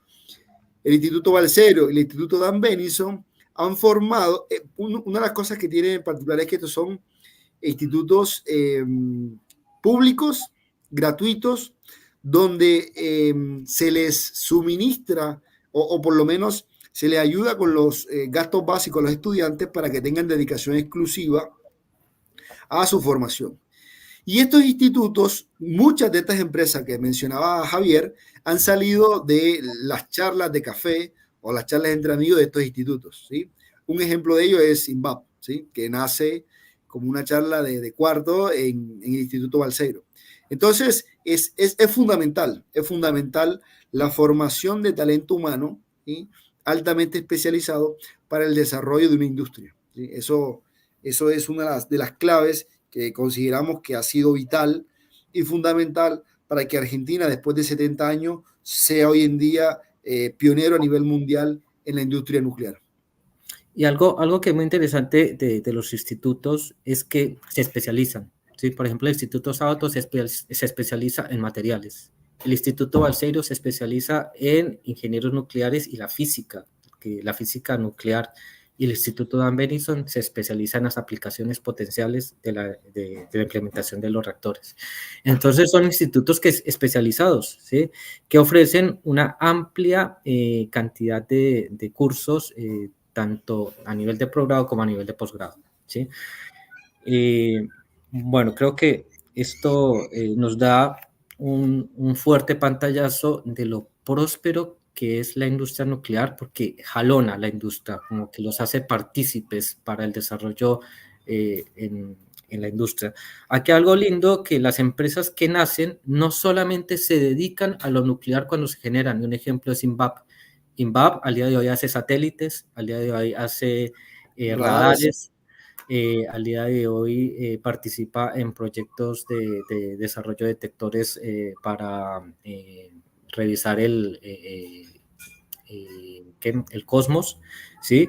el Instituto Balcero y el Instituto Dan Benison, han formado, una de las cosas que tienen en particular es que estos son institutos públicos, gratuitos, donde se les suministra o por lo menos se les ayuda con los gastos básicos a los estudiantes para que tengan dedicación exclusiva a su formación. Y estos institutos, muchas de estas empresas que mencionaba Javier, han salido de las charlas de café o las charlas entre amigos de estos institutos, ¿sí? Un ejemplo de ello es INVAP, ¿sí? Que nace como una charla de cuarto en el Instituto Balseiro. Entonces, es fundamental la formación de talento humano, ¿sí? Altamente especializado para el desarrollo de una industria, ¿sí? Eso es una de las claves que consideramos que ha sido vital y fundamental para que Argentina, después de 70 años, sea hoy en día pionero a nivel mundial en la industria nuclear. Y algo que es muy interesante de los institutos es que se especializan, ¿sí? Por ejemplo, el Instituto Sábato se especializa en materiales. El Instituto Balseiro se especializa en ingenieros nucleares y la física nuclear. Y el Instituto Dan Benison se especializa en las aplicaciones potenciales de la implementación de los reactores. Entonces son institutos especializados, ¿sí? Que ofrecen una amplia cantidad de cursos, tanto a nivel de progrado como a nivel de posgrado, ¿sí? Bueno, creo que esto nos da un fuerte pantallazo de lo próspero que es la industria nuclear, porque jalona la industria, como que los hace partícipes para el desarrollo en la industria. Aquí algo lindo, que las empresas que nacen no solamente se dedican a lo nuclear cuando se generan, un ejemplo es INVAP. INVAP al día de hoy hace satélites, al día de hoy hace Radares. radares, al día de hoy participa en proyectos de desarrollo de detectores para revisar el cosmos, ¿sí?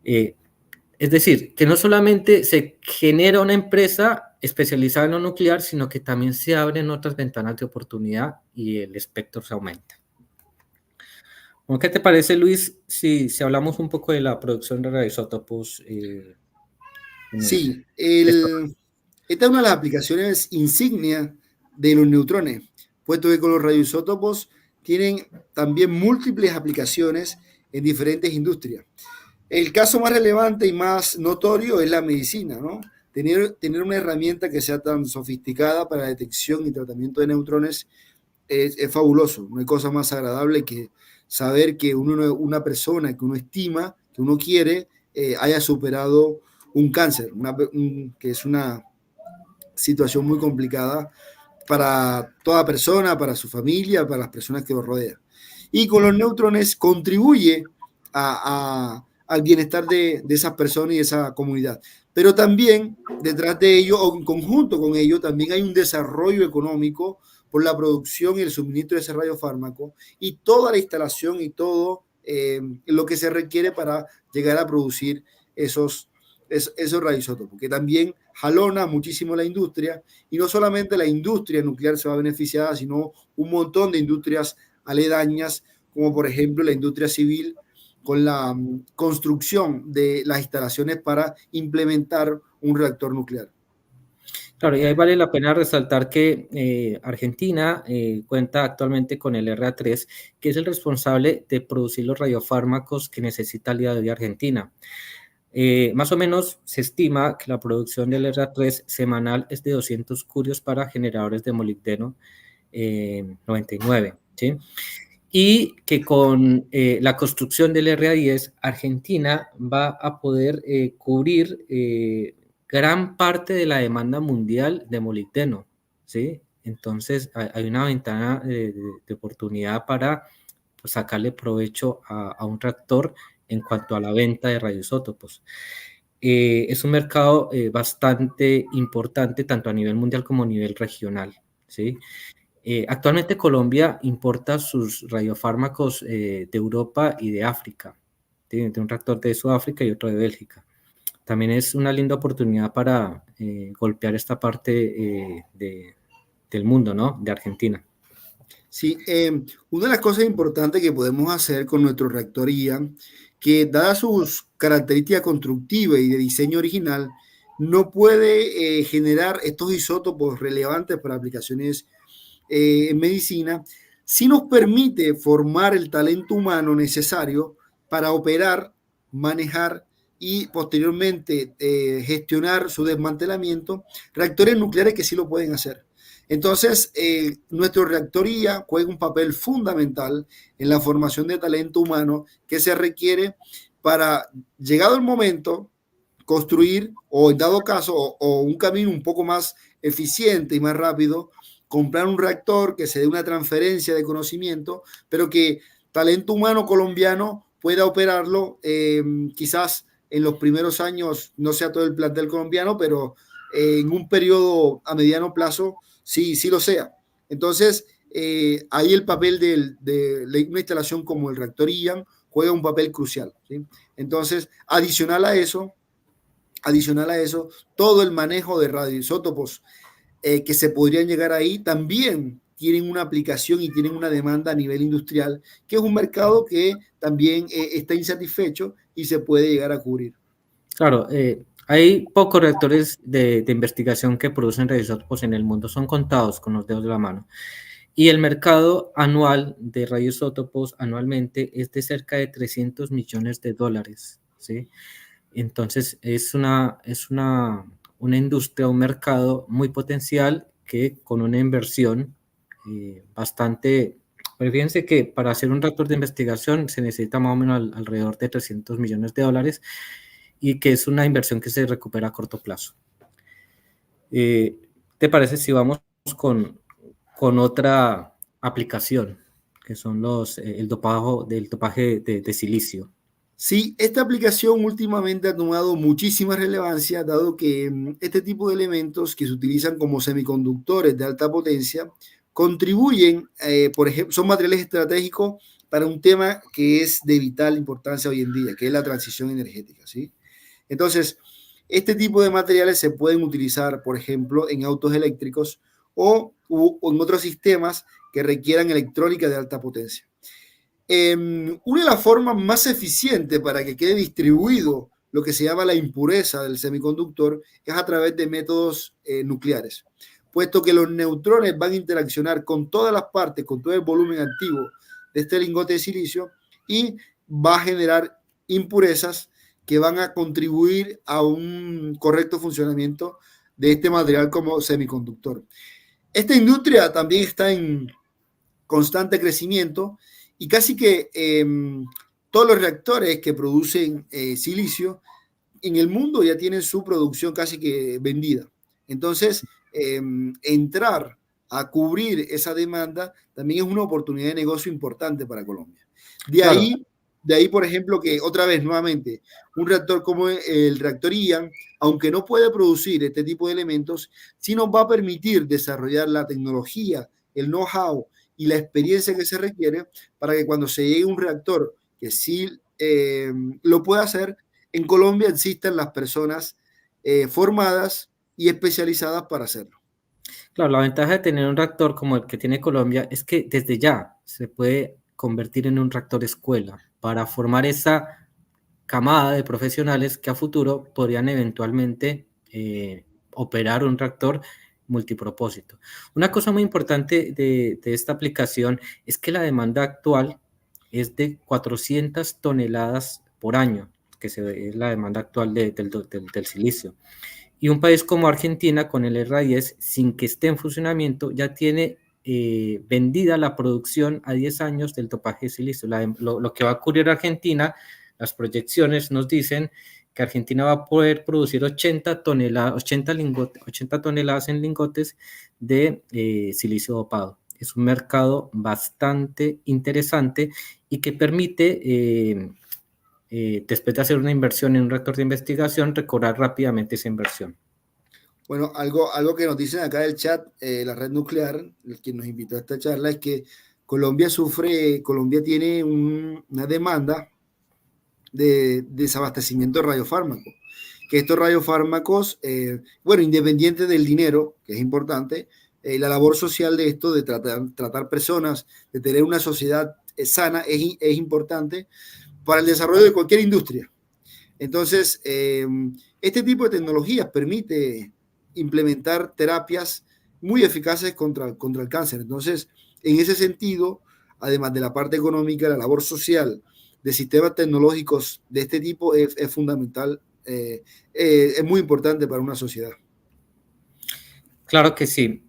Es decir, que no solamente se genera una empresa especializada en lo nuclear, sino que también se abren otras ventanas de oportunidad y el espectro se aumenta. ¿Qué te parece, Luis, si hablamos un poco de la producción de radioisótopos? Sí, esta es una de las aplicaciones insignia de los neutrones, puesto que con los radioisótopos tienen también múltiples aplicaciones en diferentes industrias. El caso más relevante y más notorio es la medicina, ¿no? Tener una herramienta que sea tan sofisticada para la detección y tratamiento de neutrones es fabuloso. No hay cosa más agradable que saber que una persona que uno estima, que uno quiere, haya superado un cáncer, que es una situación muy complicada para toda persona, para su familia, para las personas que lo rodean. Y con los neutrones contribuye al bienestar de esas personas y de esa comunidad. Pero también detrás de ello, o en conjunto con ello, también hay un desarrollo económico por la producción y el suministro de ese radiofármaco y toda la instalación y todo lo que se requiere para llegar a producir esos radioisótopos, que también jalona muchísimo la industria, y no solamente la industria nuclear se va beneficiada, sino un montón de industrias aledañas, como por ejemplo la industria civil, con la construcción de las instalaciones para implementar un reactor nuclear. Claro, y ahí vale la pena resaltar que Argentina cuenta actualmente con el RA3, que es el responsable de producir los radiofármacos que necesita el día de hoy Argentina. Más o menos se estima que la producción del RA3 semanal es de 200 curios para generadores de molibdeno 99, ¿sí? y que con la construcción del RA10, Argentina va a poder cubrir gran parte de la demanda mundial de molibdeno, ¿sí? Entonces hay una ventana de oportunidad para pues, sacarle provecho a un reactor en cuanto a la venta de radioisótopos. Es un mercado bastante importante tanto a nivel mundial como a nivel regional, ¿sí? Actualmente Colombia importa sus radiofármacos de Europa y de África, ¿sí? De un reactor de Sudáfrica y otro de Bélgica. También es una linda oportunidad para golpear esta parte del mundo, ¿no? De Argentina. Sí, una de las cosas importantes que podemos hacer con nuestro reactor IAN, que dadas sus características constructivas y de diseño original, no puede generar estos isótopos relevantes para aplicaciones en medicina, sí nos permite formar el talento humano necesario para operar, manejar y posteriormente gestionar su desmantelamiento, reactores nucleares que sí lo pueden hacer. Entonces, nuestro reactoría juega un papel fundamental en la formación de talento humano que se requiere para, llegado el momento, construir o en dado caso o un camino un poco más eficiente y más rápido, comprar un reactor que se dé una transferencia de conocimiento, pero que talento humano colombiano pueda operarlo quizás en los primeros años, no sea todo el plantel colombiano, pero en un periodo a mediano plazo sí, sí lo sea. Entonces, ahí el papel de una instalación como el reactor IAN juega un papel crucial, ¿sí? Entonces, adicional a eso, todo el manejo de radioisótopos que se podrían llegar ahí también tienen una aplicación y tienen una demanda a nivel industrial, que es un mercado que también está insatisfecho y se puede llegar a cubrir. Claro, hay pocos reactores de investigación que producen radioisótopos en el mundo, son contados con los dedos de la mano. Y el mercado anual de radioisótopos anualmente es de cerca de $300 millones, ¿sí? Entonces es una industria, un mercado muy potencial que con una inversión bastante... Pues fíjense que para hacer un reactor de investigación se necesita más o menos alrededor de $300 millones y que es una inversión que se recupera a corto plazo. ¿Te parece si vamos con otra aplicación, que son el dopaje de silicio? Sí, esta aplicación últimamente ha tomado muchísima relevancia, dado que este tipo de elementos que se utilizan como semiconductores de alta potencia contribuyen, por ejemplo, son materiales estratégicos para un tema que es de vital importancia hoy en día, que es la transición energética, ¿sí? Entonces, este tipo de materiales se pueden utilizar, por ejemplo, en autos eléctricos o en otros sistemas que requieran electrónica de alta potencia. Una de las formas más eficientes para que quede distribuido lo que se llama la impureza del semiconductor es a través de métodos nucleares, puesto que los neutrones van a interaccionar con todas las partes, con todo el volumen activo de este lingote de silicio y va a generar impurezas que van a contribuir a un correcto funcionamiento de este material como semiconductor. Esta industria también está en constante crecimiento y casi que todos los reactores que producen silicio en el mundo ya tienen su producción casi que vendida. Entonces, entrar a cubrir esa demanda también es una oportunidad de negocio importante para Colombia. De ahí, por ejemplo, que otra vez, nuevamente, un reactor como el reactor IAN, aunque no puede producir este tipo de elementos, sí nos va a permitir desarrollar la tecnología, el know-how y la experiencia que se requiere para que cuando se llegue un reactor que sí lo pueda hacer, en Colombia existan las personas formadas y especializadas para hacerlo. Claro, la ventaja de tener un reactor como el que tiene Colombia es que desde ya se puede convertir en un reactor escuela para formar esa camada de profesionales que a futuro podrían eventualmente operar un reactor multipropósito. Una cosa muy importante de esta aplicación es que la demanda actual es de 400 toneladas por año, que es la demanda actual del silicio. Y un país como Argentina, con el RA10, sin que esté en funcionamiento, ya tiene vendida la producción a 10 años del dopaje de silicio. Lo que va a ocurrir en Argentina, las proyecciones nos dicen que Argentina va a poder producir 80 toneladas en lingotes de silicio dopado. Es un mercado bastante interesante y que permite, después de hacer una inversión en un reactor de investigación, recobrar rápidamente esa inversión. Bueno, algo que nos dicen acá del chat, la red nuclear, el que nos invitó a esta charla, es que Colombia tiene una demanda de desabastecimiento de radiofármacos, que estos radiofármacos, bueno, independiente del dinero, que es importante, la labor social de esto, de tratar personas, de tener una sociedad sana, es importante para el desarrollo de cualquier industria. Entonces, este tipo de tecnologías permite implementar terapias muy eficaces contra el cáncer. Entonces, en ese sentido, además de la parte económica, la labor social de sistemas tecnológicos de este tipo es fundamental, es muy importante para una sociedad. Claro que sí.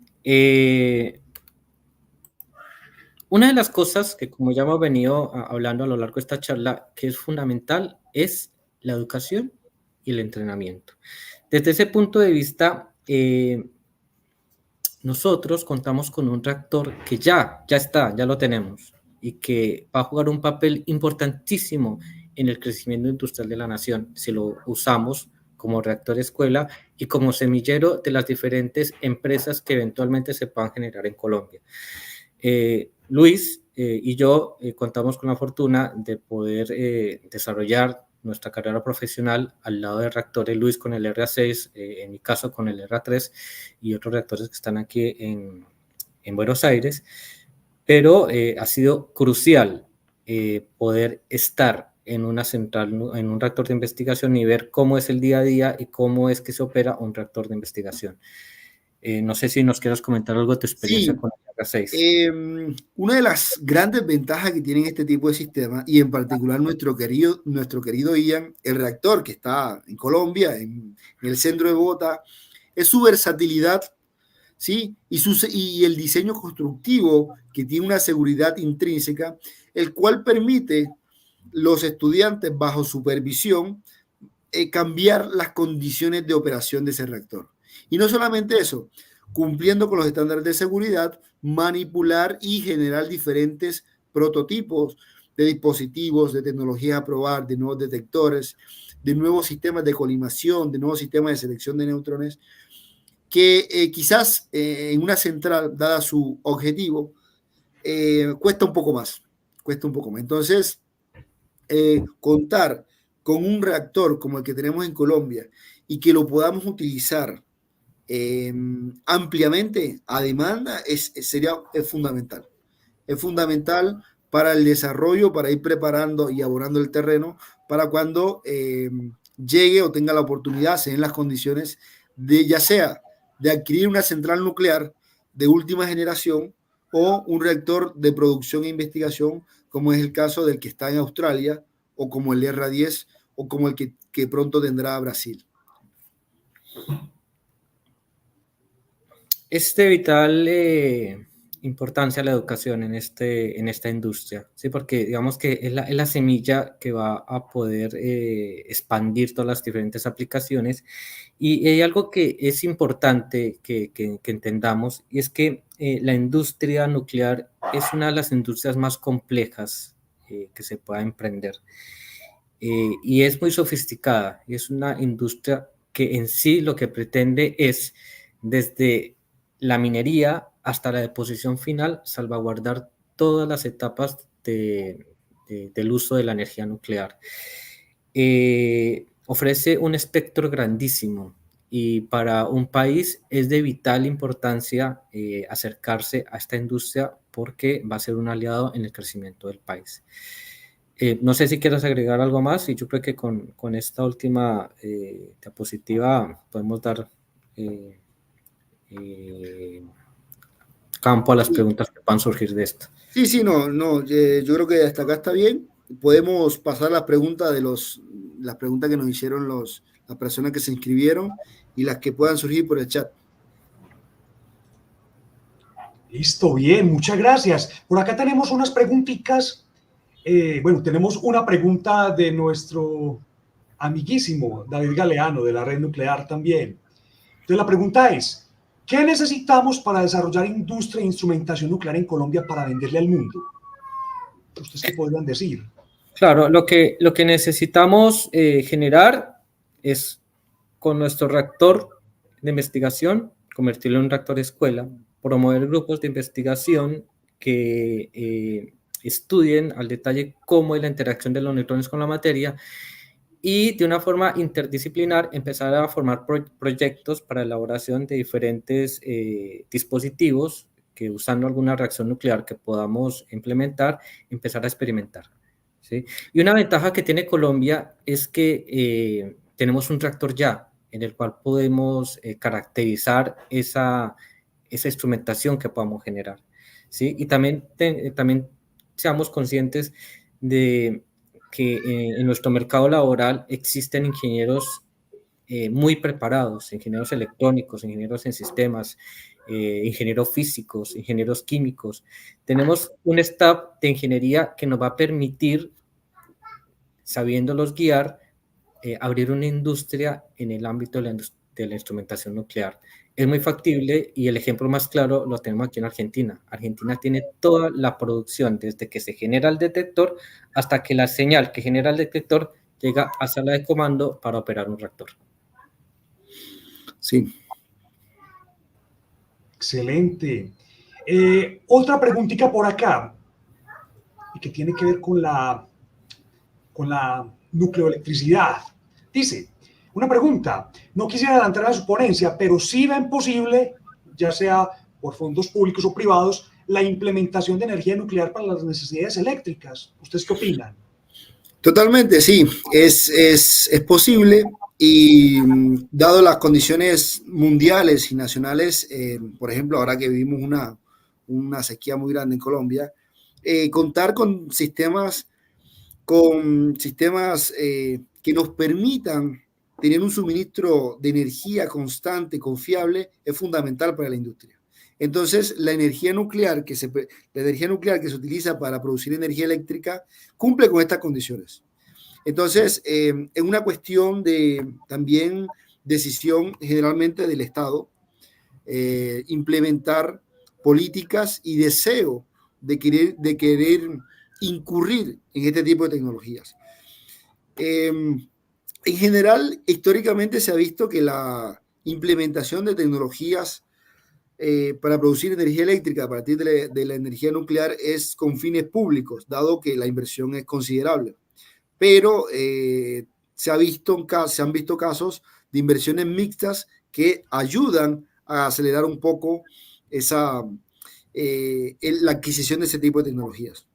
Una de las cosas que, como ya hemos venido hablando a lo largo de esta charla, que es fundamental, es la educación y el entrenamiento. Desde ese punto de vista, nosotros contamos con un reactor que ya lo tenemos y que va a jugar un papel importantísimo en el crecimiento industrial de la nación si lo usamos como reactor escuela y como semillero de las diferentes empresas que eventualmente se puedan generar en Colombia. Luis y yo contamos con la fortuna de poder desarrollar nuestra carrera profesional al lado de reactores, Luis con el RA6, en mi caso con el RA3 y otros reactores que están aquí en Buenos Aires, pero ha sido crucial poder estar en una central, en un reactor de investigación y ver cómo es el día a día y cómo es que se opera un reactor de investigación. No sé si nos quieras comentar algo de tu experiencia con el RA6. Una de las grandes ventajas que tienen este tipo de sistemas, y en particular nuestro querido Ian, el reactor que está en Colombia, en el centro de Bogotá, es su versatilidad, ¿sí? Y el diseño constructivo que tiene una seguridad intrínseca, el cual permite los estudiantes bajo supervisión cambiar las condiciones de operación de ese reactor. Y no solamente eso, cumpliendo con los estándares de seguridad, manipular y generar diferentes prototipos de dispositivos, de tecnologías a probar, de nuevos detectores, de nuevos sistemas de colimación, de nuevos sistemas de selección de neutrones, que quizás en una central, dada su objetivo, cuesta un poco más. Entonces, contar con un reactor como el que tenemos en Colombia y que lo podamos utilizar ampliamente a demanda es fundamental. Es fundamental para el desarrollo, para ir preparando y abonando el terreno para cuando llegue o tenga la oportunidad, se den las condiciones de, ya sea de adquirir una central nuclear de última generación o un reactor de producción e investigación, como es el caso del que está en Australia, o como el RA10, o como el que pronto tendrá Brasil. Es de vital importancia la educación en esta industria, ¿sí? Porque digamos que es la semilla que va a poder expandir todas las diferentes aplicaciones. Y hay algo que es importante que entendamos, y es que la industria nuclear es una de las industrias más complejas que se pueda emprender. Y es muy sofisticada, y es una industria que en sí lo que pretende es, desde la minería hasta la deposición final, salvaguardar todas las etapas del uso de la energía nuclear. Ofrece un espectro grandísimo y para un país es de vital importancia acercarse a esta industria porque va a ser un aliado en el crecimiento del país. No sé si quieres agregar algo más y yo creo que con esta última diapositiva podemos dar campo a las preguntas que puedan surgir de esto. Sí, yo creo que hasta acá está bien. Podemos pasar las preguntas que nos hicieron las personas que se inscribieron y las que puedan surgir por el chat. Listo, bien, muchas gracias. Por acá tenemos unas preguntitas. Bueno, tenemos una pregunta de nuestro amiguísimo David Galeano, de la Red Nuclear también. Entonces la pregunta es, ¿qué necesitamos para desarrollar industria e instrumentación nuclear en Colombia para venderle al mundo? ¿Ustedes qué podrían decir? Claro, lo que necesitamos generar es con nuestro reactor de investigación, convertirlo en un reactor escuela, promover grupos de investigación que estudien al detalle cómo es la interacción de los neutrones con la materia y de una forma interdisciplinar empezar a formar proyectos para elaboración de diferentes dispositivos que usando alguna reacción nuclear que podamos implementar, empezar a experimentar. ¿Sí? Y una ventaja que tiene Colombia es que tenemos un reactor ya, en el cual podemos caracterizar esa instrumentación que podamos generar. ¿Sí? Y también seamos conscientes de que en nuestro mercado laboral existen ingenieros muy preparados, ingenieros electrónicos, ingenieros en sistemas, ingenieros físicos, ingenieros químicos. Tenemos un staff de ingeniería que nos va a permitir, sabiéndolos guiar, abrir una industria en el ámbito de la instrumentación nuclear. Es muy factible y el ejemplo más claro lo tenemos aquí en Argentina. Argentina tiene toda la producción desde que se genera el detector hasta que la señal que genera el detector llega a sala de comando para operar un reactor. Sí. Excelente. Otra preguntita por acá, y que tiene que ver con la nucleoelectricidad. Dice, una pregunta, no quisiera adelantar a su ponencia, pero sí ven posible, ya sea por fondos públicos o privados, la implementación de energía nuclear para las necesidades eléctricas. ¿Ustedes qué opinan? Totalmente, sí, es posible y dado las condiciones mundiales y nacionales, por ejemplo, ahora que vivimos una sequía muy grande en Colombia, contar con sistemas que nos permitan tener un suministro de energía constante, confiable, es fundamental para la industria. Entonces, la energía nuclear que se utiliza para producir energía eléctrica cumple con estas condiciones. Entonces, es una cuestión de también decisión generalmente del Estado, implementar políticas y deseo de querer incurrir en este tipo de tecnologías. En general, históricamente se ha visto que la implementación de tecnologías para producir energía eléctrica a partir de la energía nuclear es con fines públicos, dado que la inversión es considerable. Pero se han visto casos de inversiones mixtas que ayudan a acelerar un poco la adquisición de ese tipo de tecnologías.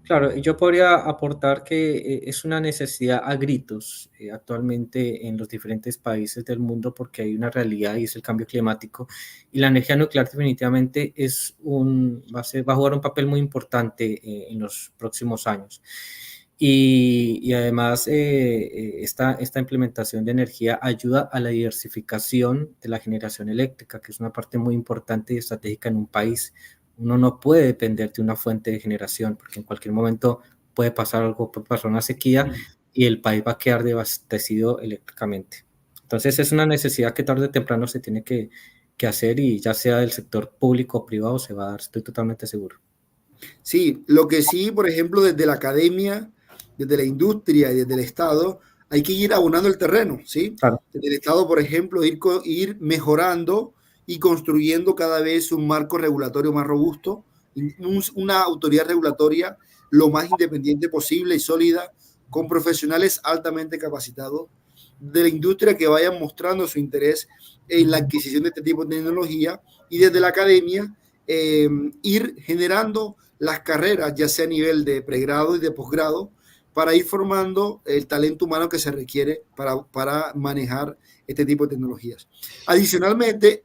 Claro, yo podría aportar que es una necesidad a gritos actualmente en los diferentes países del mundo porque hay una realidad y es el cambio climático y la energía nuclear definitivamente va a jugar un papel muy importante en los próximos años. Y además esta implementación de energía ayuda a la diversificación de la generación eléctrica, que es una parte muy importante y estratégica en un país. Uno no puede depender de una fuente de generación, porque en cualquier momento puede pasar algo, puede pasar una sequía y el país va a quedar desabastecido eléctricamente. Entonces es una necesidad que tarde o temprano se tiene que hacer y ya sea del sector público o privado se va a dar, estoy totalmente seguro. Sí, lo que sí, por ejemplo, desde la academia, desde la industria y desde el Estado, hay que ir abonando el terreno, ¿sí? Claro. Desde el Estado, por ejemplo, ir mejorando y construyendo cada vez un marco regulatorio más robusto, una autoridad regulatoria lo más independiente posible y sólida, con profesionales altamente capacitados de la industria que vayan mostrando su interés en la adquisición de este tipo de tecnología y desde la academia ir generando las carreras, ya sea a nivel de pregrado y de posgrado, para ir formando el talento humano que se requiere para manejar este tipo de tecnologías. Adicionalmente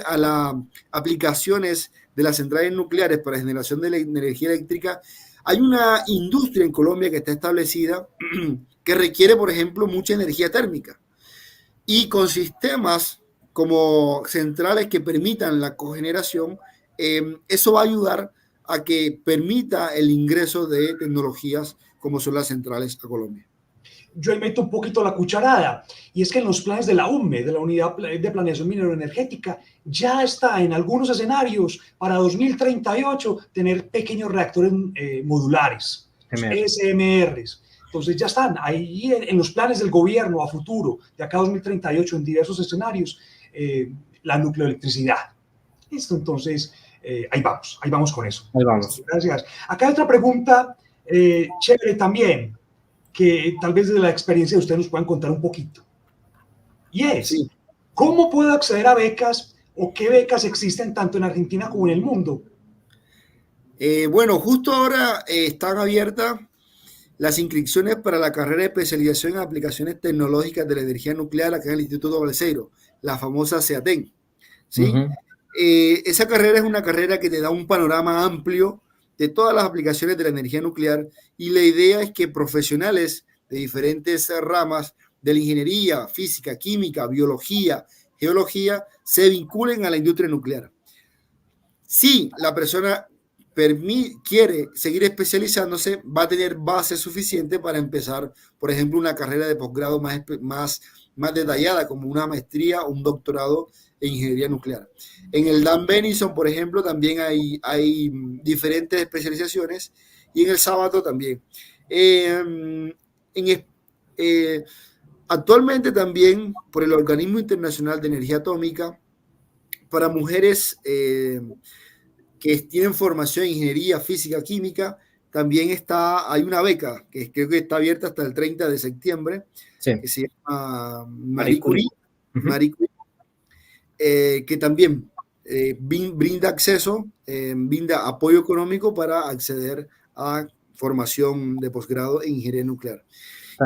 a las aplicaciones de las centrales nucleares para generación de energía eléctrica, hay una industria en Colombia que está establecida que requiere, por ejemplo, mucha energía térmica. Y con sistemas como centrales que permitan la cogeneración, eso va a ayudar a que permita el ingreso de tecnologías como son las centrales a Colombia. Yo ahí meto un poquito la cucharada, y es que en los planes de la UME, de la Unidad de Planeación Minero-Energética, ya está en algunos escenarios para 2038 tener pequeños reactores modulares, SMRs. Entonces ya están ahí en los planes del gobierno a futuro, de acá a 2038 en diversos escenarios, la nucleoelectricidad. Listo, entonces ahí vamos con eso. Ahí vamos. Gracias. Acá hay otra pregunta chévere también, que tal vez desde la experiencia de ustedes nos puedan contar un poquito. Y es, sí, ¿cómo puedo acceder a becas o qué becas existen tanto en Argentina como en el mundo? Bueno, justo ahora están abiertas las inscripciones para la carrera de especialización en aplicaciones tecnológicas de la energía nuclear acá en el Instituto Balseiro, la famosa CEATEN. ¿Sí? Esa carrera es una carrera que te da un panorama amplio de todas las aplicaciones de la energía nuclear, y la idea es que profesionales de diferentes ramas de la ingeniería, física, química, biología, geología, se vinculen a la industria nuclear. Si la persona quiere seguir especializándose, va a tener base suficiente para empezar, por ejemplo, una carrera de posgrado más detallada, como una maestría o un doctorado en ingeniería nuclear. En el Dan Benison, por ejemplo, también hay diferentes especializaciones, y en el Sábato también. Actualmente también, por el Organismo Internacional de Energía Atómica, para mujeres que tienen formación en ingeniería, física, química, también hay una beca que creo que está abierta hasta el 30 de septiembre, sí, que se llama Marie Curie, que también brinda acceso, brinda apoyo económico para acceder a formación de posgrado en ingeniería nuclear.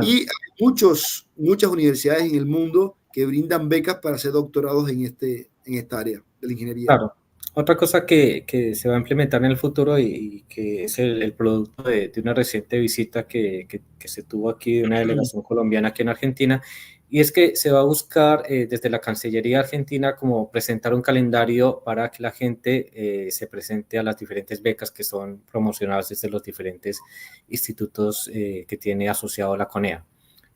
Y hay muchas universidades en el mundo que brindan becas para hacer doctorados en esta área de la ingeniería. Claro. Otra cosa que se va a implementar en el futuro y que es el producto de una reciente visita que se tuvo aquí de una delegación colombiana aquí en Argentina, y es que se va a buscar desde la Cancillería Argentina como presentar un calendario para que la gente se presente a las diferentes becas que son promocionadas desde los diferentes institutos que tiene asociado la CONEA.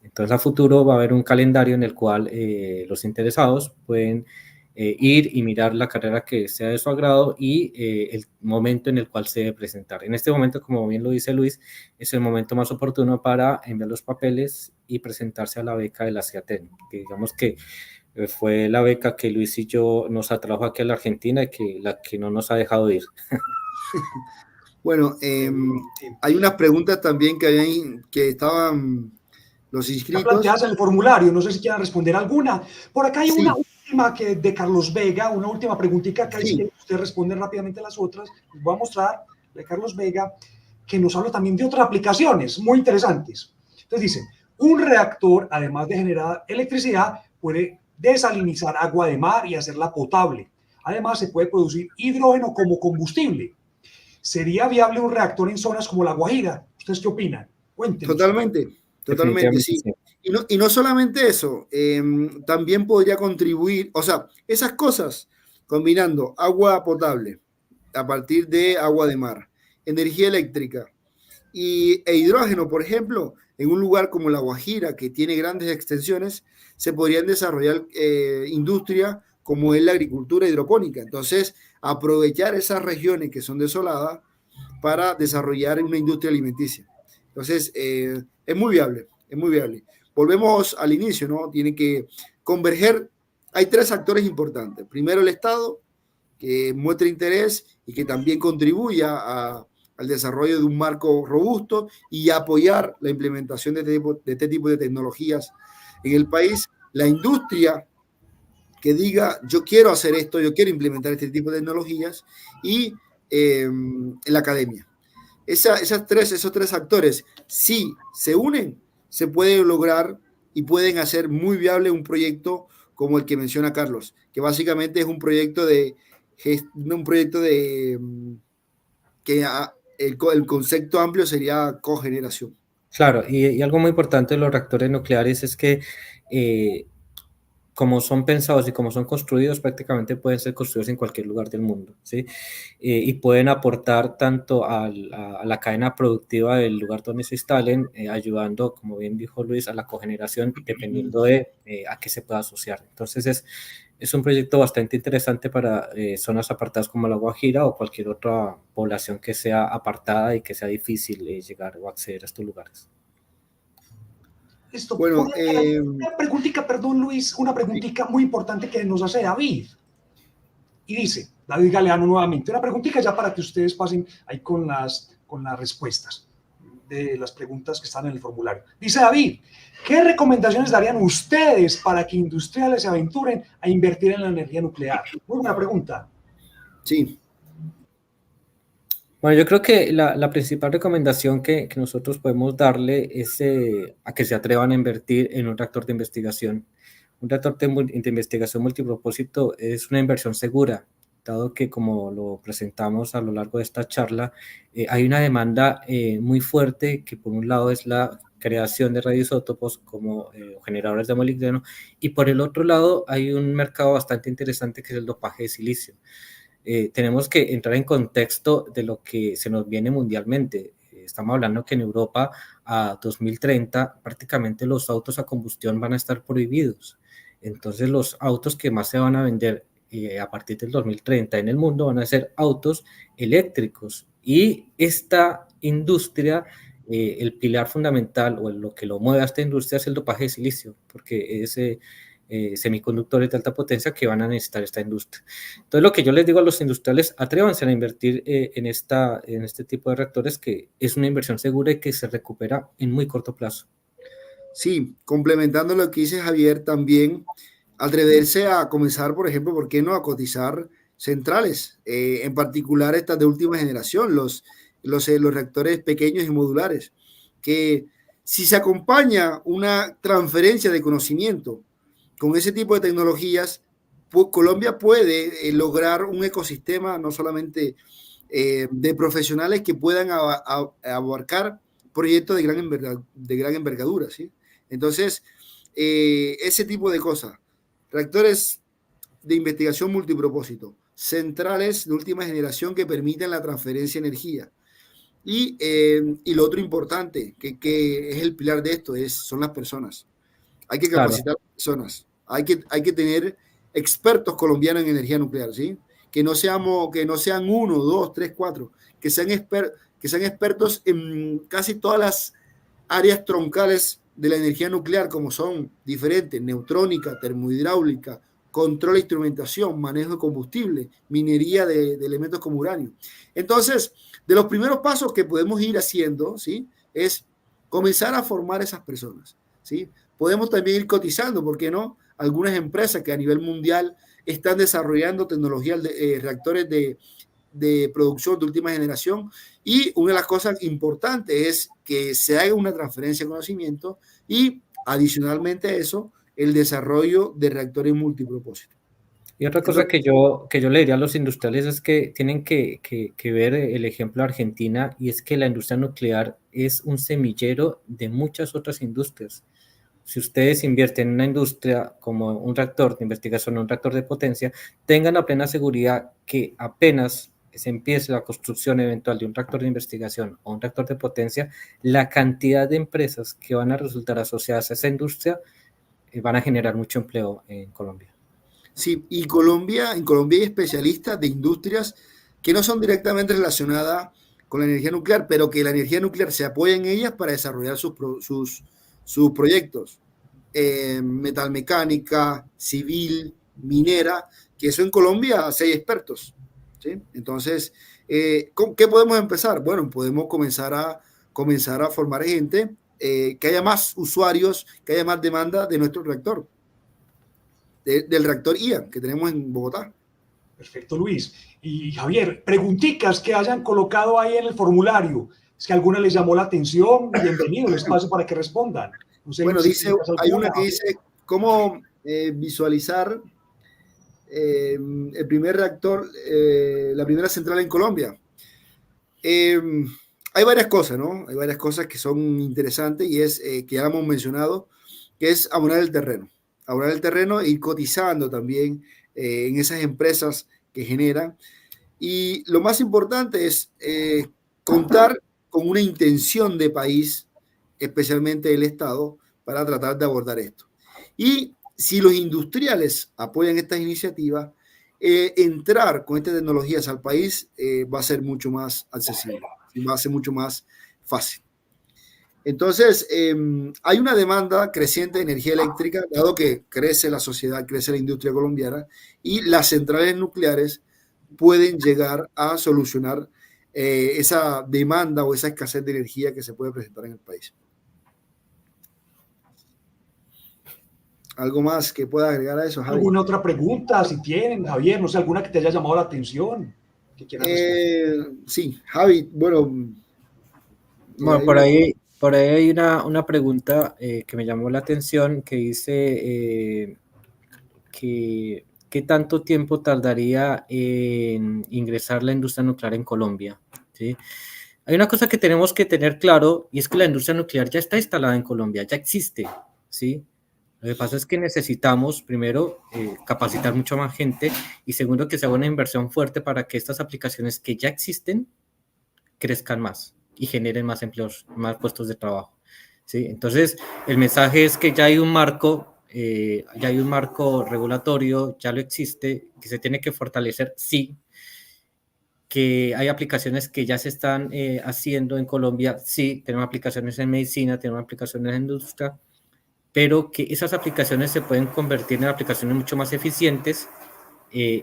Entonces a futuro va a haber un calendario en el cual los interesados pueden ir y mirar la carrera que sea de su agrado y el momento en el cual se debe presentar. En este momento, como bien lo dice Luis, es el momento más oportuno para enviar los papeles y presentarse a la beca de la CEATEN, que digamos que fue la beca que Luis y yo nos atrajo aquí a la Argentina y la que no nos ha dejado ir. Bueno, hay unas preguntas también que estaban los inscritos. Están planteadas en el formulario, no sé si quieran responder alguna. Por acá hay una última de Carlos Vega, una última preguntita acá, y si usted responde rápidamente a las otras, les voy a mostrar de Carlos Vega, que nos habla también de otras aplicaciones muy interesantes. Entonces dice, un reactor, además de generar electricidad, puede desalinizar agua de mar y hacerla potable. Además, se puede producir hidrógeno como combustible. ¿Sería viable un reactor en zonas como La Guajira? ¿Ustedes qué opinan? Cuéntenos. Totalmente, sí. Y no solamente eso, también podría contribuir, o sea, esas cosas, combinando agua potable a partir de agua de mar, energía eléctrica e hidrógeno, por ejemplo, en un lugar como La Guajira, que tiene grandes extensiones, se podrían desarrollar industria como es la agricultura hidropónica. Entonces, aprovechar esas regiones que son desoladas para desarrollar una industria alimenticia. Entonces, es muy viable, es muy viable. Volvemos al inicio, ¿no? Tiene que converger. Hay tres actores importantes. Primero, el Estado, que muestre interés y que también contribuya al desarrollo de un marco robusto y apoyar la implementación de este tipo de tecnologías en el país. La industria, que diga, yo quiero hacer esto, yo quiero implementar este tipo de tecnologías, y la academia. Esos tres actores, si se unen, se puede lograr y pueden hacer muy viable un proyecto como el que menciona Carlos, que básicamente es un proyecto que el concepto amplio sería cogeneración. Claro, y algo muy importante de los reactores nucleares es que como son pensados y como son construidos, prácticamente pueden ser construidos en cualquier lugar del mundo, ¿sí? Y pueden aportar tanto a la cadena productiva del lugar donde se instalen, ayudando, como bien dijo Luis, a la cogeneración, dependiendo de a qué se pueda asociar. Entonces es un proyecto bastante interesante para zonas apartadas como La Guajira o cualquier otra población que sea apartada y que sea difícil llegar o acceder a estos lugares. Listo. Bueno, Una preguntita, perdón Luis, una preguntita muy importante que nos hace David. Y dice, David Galeano nuevamente, una preguntita ya para que ustedes pasen ahí con las respuestas de las preguntas que están en el formulario. Dice David, ¿qué recomendaciones darían ustedes para que industriales se aventuren a invertir en la energía nuclear? Muy buena pregunta. Sí. Bueno, yo creo que la principal recomendación que nosotros podemos darle es a que se atrevan a invertir en un reactor de investigación. Un reactor de investigación multipropósito es una inversión segura, dado que, como lo presentamos a lo largo de esta charla, hay una demanda muy fuerte que, por un lado, es la creación de radioisótopos como generadores de molibdeno, y por el otro lado hay un mercado bastante interesante que es el dopaje de silicio. Tenemos que entrar en contexto de lo que se nos viene mundialmente. Estamos hablando que en Europa a 2030 prácticamente los autos a combustión van a estar prohibidos. Entonces los autos que más se van a vender a partir del 2030 en el mundo van a ser autos eléctricos. Y esta industria, el pilar fundamental o lo que lo mueve a esta industria es el dopaje de silicio, porque es semiconductores de alta potencia que van a necesitar esta industria. Entonces, lo que yo les digo a los industriales, atrévanse a invertir en este tipo de reactores, que es una inversión segura y que se recupera en muy corto plazo. Sí, complementando lo que dice Javier, también atreverse a comenzar, por ejemplo, ¿por qué no a cotizar centrales? En particular estas de última generación, los reactores pequeños y modulares, que si se acompaña una transferencia de conocimiento con ese tipo de tecnologías, Colombia puede lograr un ecosistema no solamente de profesionales que puedan abarcar proyectos de gran envergadura, ¿sí? Entonces, ese tipo de cosas, reactores de investigación multipropósito, centrales de última generación que permiten la transferencia de energía. Y lo otro importante, que es el pilar de esto, son las personas. Hay que capacitar a las personas. Hay que tener expertos colombianos en energía nuclear, ¿sí? Que no sean 1, 2, 3, 4, que sean expertos en casi todas las áreas troncales de la energía nuclear, como son diferentes: neutrónica, termohidráulica, control e instrumentación, manejo de combustible, minería de elementos como uranio. Entonces, de los primeros pasos que podemos ir haciendo, ¿sí?, es comenzar a formar esas personas, ¿sí? Podemos también ir cotizando, ¿por qué no?, algunas empresas que a nivel mundial están desarrollando tecnologías de reactores de producción de última generación, y una de las cosas importantes es que se haga una transferencia de conocimiento y, adicionalmente a eso, el desarrollo de reactores multipropósito. Y otra cosa que yo le diría a los industriales es que tienen que ver el ejemplo de Argentina, y es que la industria nuclear es un semillero de muchas otras industrias. Si ustedes invierten en una industria como un reactor de investigación o un reactor de potencia, tengan la plena seguridad que apenas se empiece la construcción eventual de un reactor de investigación o un reactor de potencia, la cantidad de empresas que van a resultar asociadas a esa industria van a generar mucho empleo en Colombia. Sí, y en Colombia hay especialistas de industrias que no son directamente relacionadas con la energía nuclear, pero que la energía nuclear se apoya en ellas para desarrollar sus proyectos. Metalmecánica, civil, minera, que eso en Colombia hay expertos, ¿sí? Entonces, ¿con qué podemos empezar? Bueno, podemos comenzar a formar gente, que haya más usuarios, que haya más demanda de nuestro reactor. Del reactor IA que tenemos en Bogotá. Perfecto, Luis. Y Javier, preguntitas que hayan colocado ahí en el formulario. Es que alguna les llamó la atención. Bienvenido, les paso para que respondan. No sé, Bueno, si hay una que dice cómo visualizar el primer reactor, la primera central en Colombia. Hay varias cosas, ¿no? Hay varias cosas que son interesantes, y es que ya hemos mencionado, que es abonar el terreno. abonar el terreno e ir cotizando también en esas empresas que generan. Y lo más importante es contar con una intención de país, especialmente del Estado, para tratar de abordar esto. Y si los industriales apoyan estas iniciativas, entrar con estas tecnologías al país va a ser mucho más accesible, va a ser mucho más fácil. Entonces, hay una demanda creciente de energía eléctrica, dado que crece la sociedad, crece la industria colombiana, y las centrales nucleares pueden llegar a solucionar esa demanda o esa escasez de energía que se puede presentar en el país. ¿Algo más que pueda agregar a eso, Javi? ¿Alguna otra pregunta, si tienen, Javier? No sé, alguna que te haya llamado la atención, que quieras responder. Sí, Javi, bueno. Bueno, por ahí hay una pregunta que me llamó la atención, que dice ¿qué tanto tiempo tardaría en ingresar la industria nuclear en Colombia? ¿Sí? Hay una cosa que tenemos que tener claro, y es que la industria nuclear ya está instalada en Colombia, ya existe, ¿sí? Lo que pasa es que necesitamos, primero, capacitar mucho más gente, y segundo, que se haga una inversión fuerte para que estas aplicaciones que ya existen crezcan más y generen más empleos, más puestos de trabajo, ¿sí? Entonces, el mensaje es que ya hay un marco regulatorio, ya lo existe, que se tiene que fortalecer, sí, que hay aplicaciones que ya se están haciendo en Colombia, sí, tenemos aplicaciones en medicina, tenemos aplicaciones en industria, pero que esas aplicaciones se pueden convertir en aplicaciones mucho más eficientes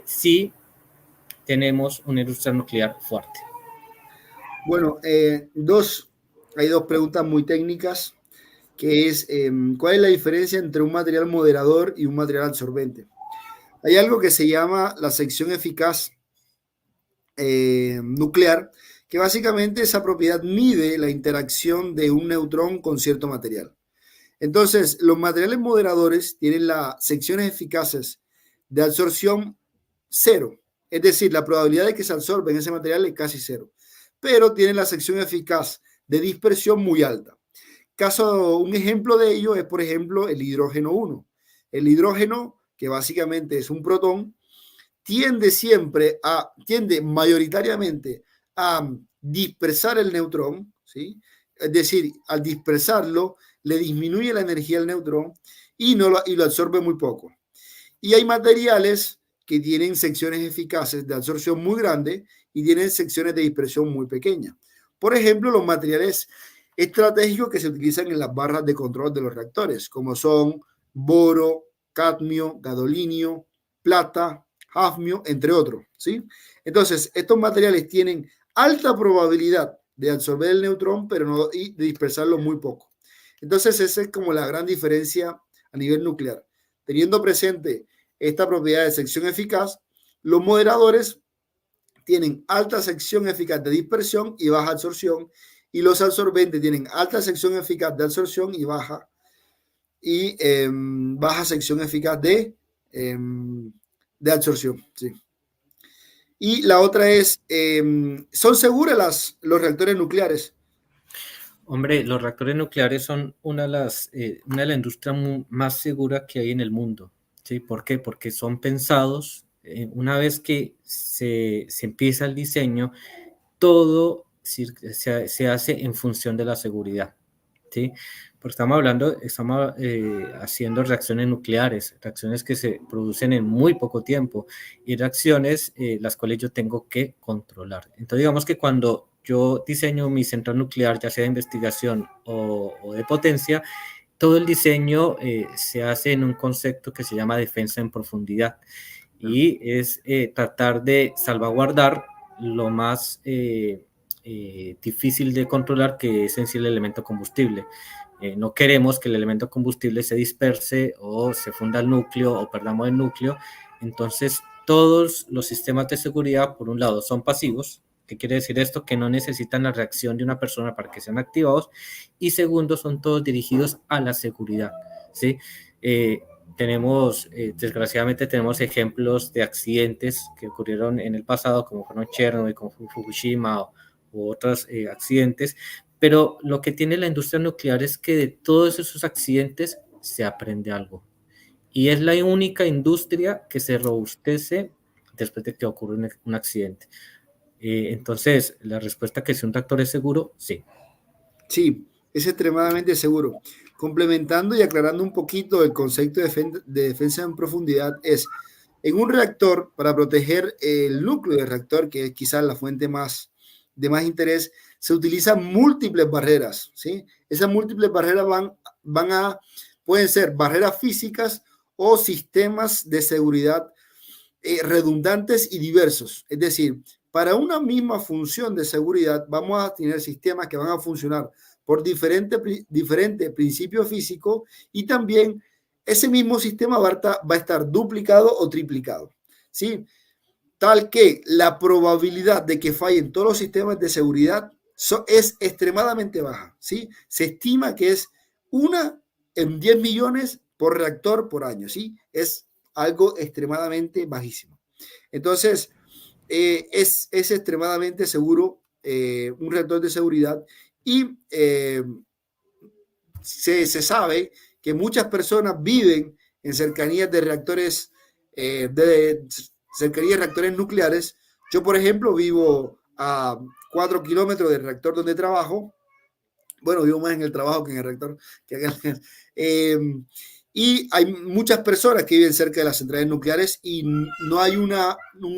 si tenemos una industria nuclear fuerte. Bueno, hay dos preguntas muy técnicas, que es, ¿cuál es la diferencia entre un material moderador y un material absorbente? Hay algo que se llama la sección eficaz nuclear, que básicamente esa propiedad mide la interacción de un neutrón con cierto material. Entonces, los materiales moderadores tienen las secciones eficaces de absorción cero, es decir, la probabilidad de que se absorba en ese material es casi cero, pero tienen la sección eficaz de dispersión muy alta. Un ejemplo de ello es, por ejemplo, el hidrógeno 1. El hidrógeno, que básicamente es un protón, tiende mayoritariamente a dispersar el neutrón, ¿sí? Es decir, al dispersarlo, le disminuye la energía del neutrón y lo absorbe muy poco. Y hay materiales que tienen secciones eficaces de absorción muy grandes y tienen secciones de dispersión muy pequeñas. Por ejemplo, los materiales estratégicos que se utilizan en las barras de control de los reactores, como son boro, cadmio, gadolinio, plata, hafnio, entre otros, ¿sí? Entonces, estos materiales tienen alta probabilidad de absorber el neutrón, pero no y de dispersarlo muy poco. Entonces, esa es como la gran diferencia a nivel nuclear. Teniendo presente esta propiedad de sección eficaz, los moderadores tienen alta sección eficaz de dispersión y baja absorción, y los absorbentes tienen alta sección eficaz de absorción y baja sección eficaz de absorción. Sí. Y la otra es, ¿son seguras los reactores nucleares? Hombre, los reactores nucleares son una de las industrias más seguras que hay en el mundo, ¿sí? ¿Por qué? Porque son pensados, una vez que se empieza el diseño, todo se hace en función de la seguridad, ¿sí? Porque estamos haciendo reacciones nucleares, reacciones que se producen en muy poco tiempo y reacciones las cuales yo tengo que controlar. Entonces, digamos que cuando yo diseño mi central nuclear, ya sea de investigación o de potencia, todo el diseño se hace en un concepto que se llama defensa en profundidad, y es tratar de salvaguardar lo más difícil de controlar, que es en sí el elemento combustible. No queremos que el elemento combustible se disperse o se funda el núcleo o perdamos el núcleo. Entonces, todos los sistemas de seguridad, por un lado, son pasivos. ¿Qué quiere decir esto? Que no necesitan la reacción de una persona para que sean activados. Y segundo, son todos dirigidos a la seguridad, ¿sí? Desgraciadamente tenemos ejemplos de accidentes que ocurrieron en el pasado, como fueron Chernobyl, como Fukushima u otros accidentes, pero lo que tiene la industria nuclear es que de todos esos accidentes se aprende algo, y es la única industria que se robustece después de que ocurre un accidente. Entonces, la respuesta que si un reactor es seguro, sí. Sí, es extremadamente seguro. Complementando y aclarando un poquito el concepto de defensa en profundidad es, en un reactor, para proteger el núcleo del reactor, que es quizás la fuente de más interés, se utilizan múltiples barreras, ¿sí? Esas múltiples barreras pueden ser barreras físicas o sistemas de seguridad redundantes y diversos. Es decir, para una misma función de seguridad vamos a tener sistemas que van a funcionar por diferente principio físico, y también ese mismo sistema va a estar duplicado o triplicado, ¿sí? Tal que la probabilidad de que fallen todos los sistemas de seguridad es extremadamente baja, ¿sí? Se estima que es 1 en 10 millones por reactor por año, ¿sí? Es algo extremadamente bajísimo. Entonces, es extremadamente seguro un reactor de seguridad, y se sabe que muchas personas viven en cercanías de reactores, cercanías de reactores nucleares. Yo, por ejemplo, vivo a 4 kilómetros del reactor donde trabajo. Bueno, vivo más en el trabajo que en el reactor. Y hay muchas personas que viven cerca de las centrales nucleares y no hay un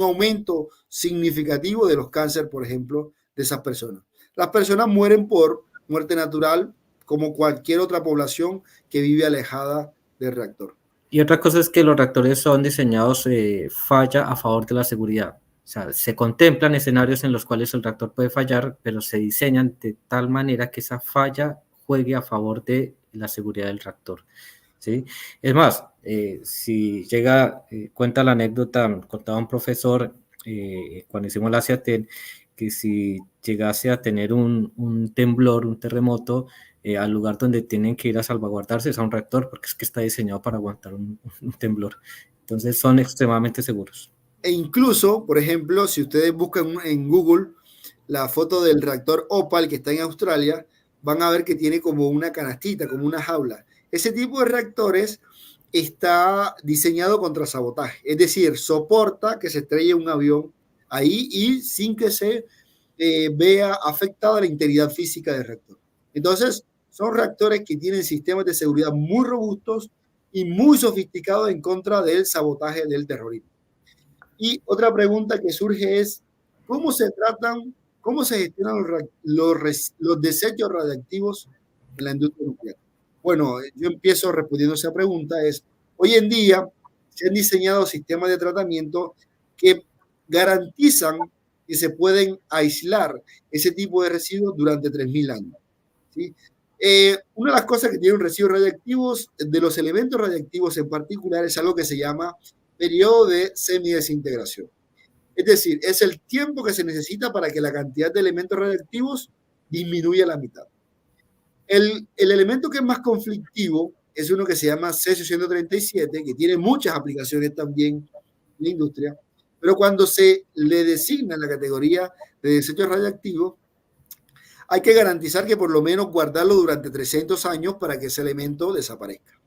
aumento significativo de los cánceres, por ejemplo, de esas personas. Las personas mueren por muerte natural, como cualquier otra población que vive alejada del reactor. Y otra cosa es que los reactores son diseñados falla a favor de la seguridad. O sea, se contemplan escenarios en los cuales el reactor puede fallar, pero se diseñan de tal manera que esa falla juegue a favor de la seguridad del reactor, ¿sí? Es más, si llega, cuenta la anécdota, contaba un profesor cuando hicimos la CIATEN, que si llegase a tener un temblor, un terremoto, al lugar donde tienen que ir a salvaguardarse es a un reactor, porque es que está diseñado para aguantar un temblor. Entonces son extremadamente seguros. E incluso, por ejemplo, si ustedes buscan en Google la foto del reactor Opal que está en Australia, van a ver que tiene como una canastita, como una jaula. Ese tipo de reactores está diseñado contra sabotaje, es decir, soporta que se estrelle un avión ahí y sin que se vea afectada la integridad física del reactor. Entonces, son reactores que tienen sistemas de seguridad muy robustos y muy sofisticados en contra del sabotaje del terrorismo. Y otra pregunta que surge es, ¿cómo se gestionan los desechos radiactivos en la industria nuclear? Bueno, yo empiezo respondiendo esa pregunta. Hoy en día se han diseñado sistemas de tratamiento que garantizan que se pueden aislar ese tipo de residuos durante 3.000 años, ¿sí? Una de las cosas que tienen residuos radiactivos, de los elementos radiactivos en particular, es algo que se llama periodo de semidesintegración. Es decir, es el tiempo que se necesita para que la cantidad de elementos radiactivos disminuya a la mitad. El elemento que es más conflictivo es uno que se llama cesio-137, que tiene muchas aplicaciones también en la industria, pero cuando se le designa la categoría de desecho radioactivo, hay que garantizar que por lo menos guardarlo durante 300 años para que ese elemento desaparezca.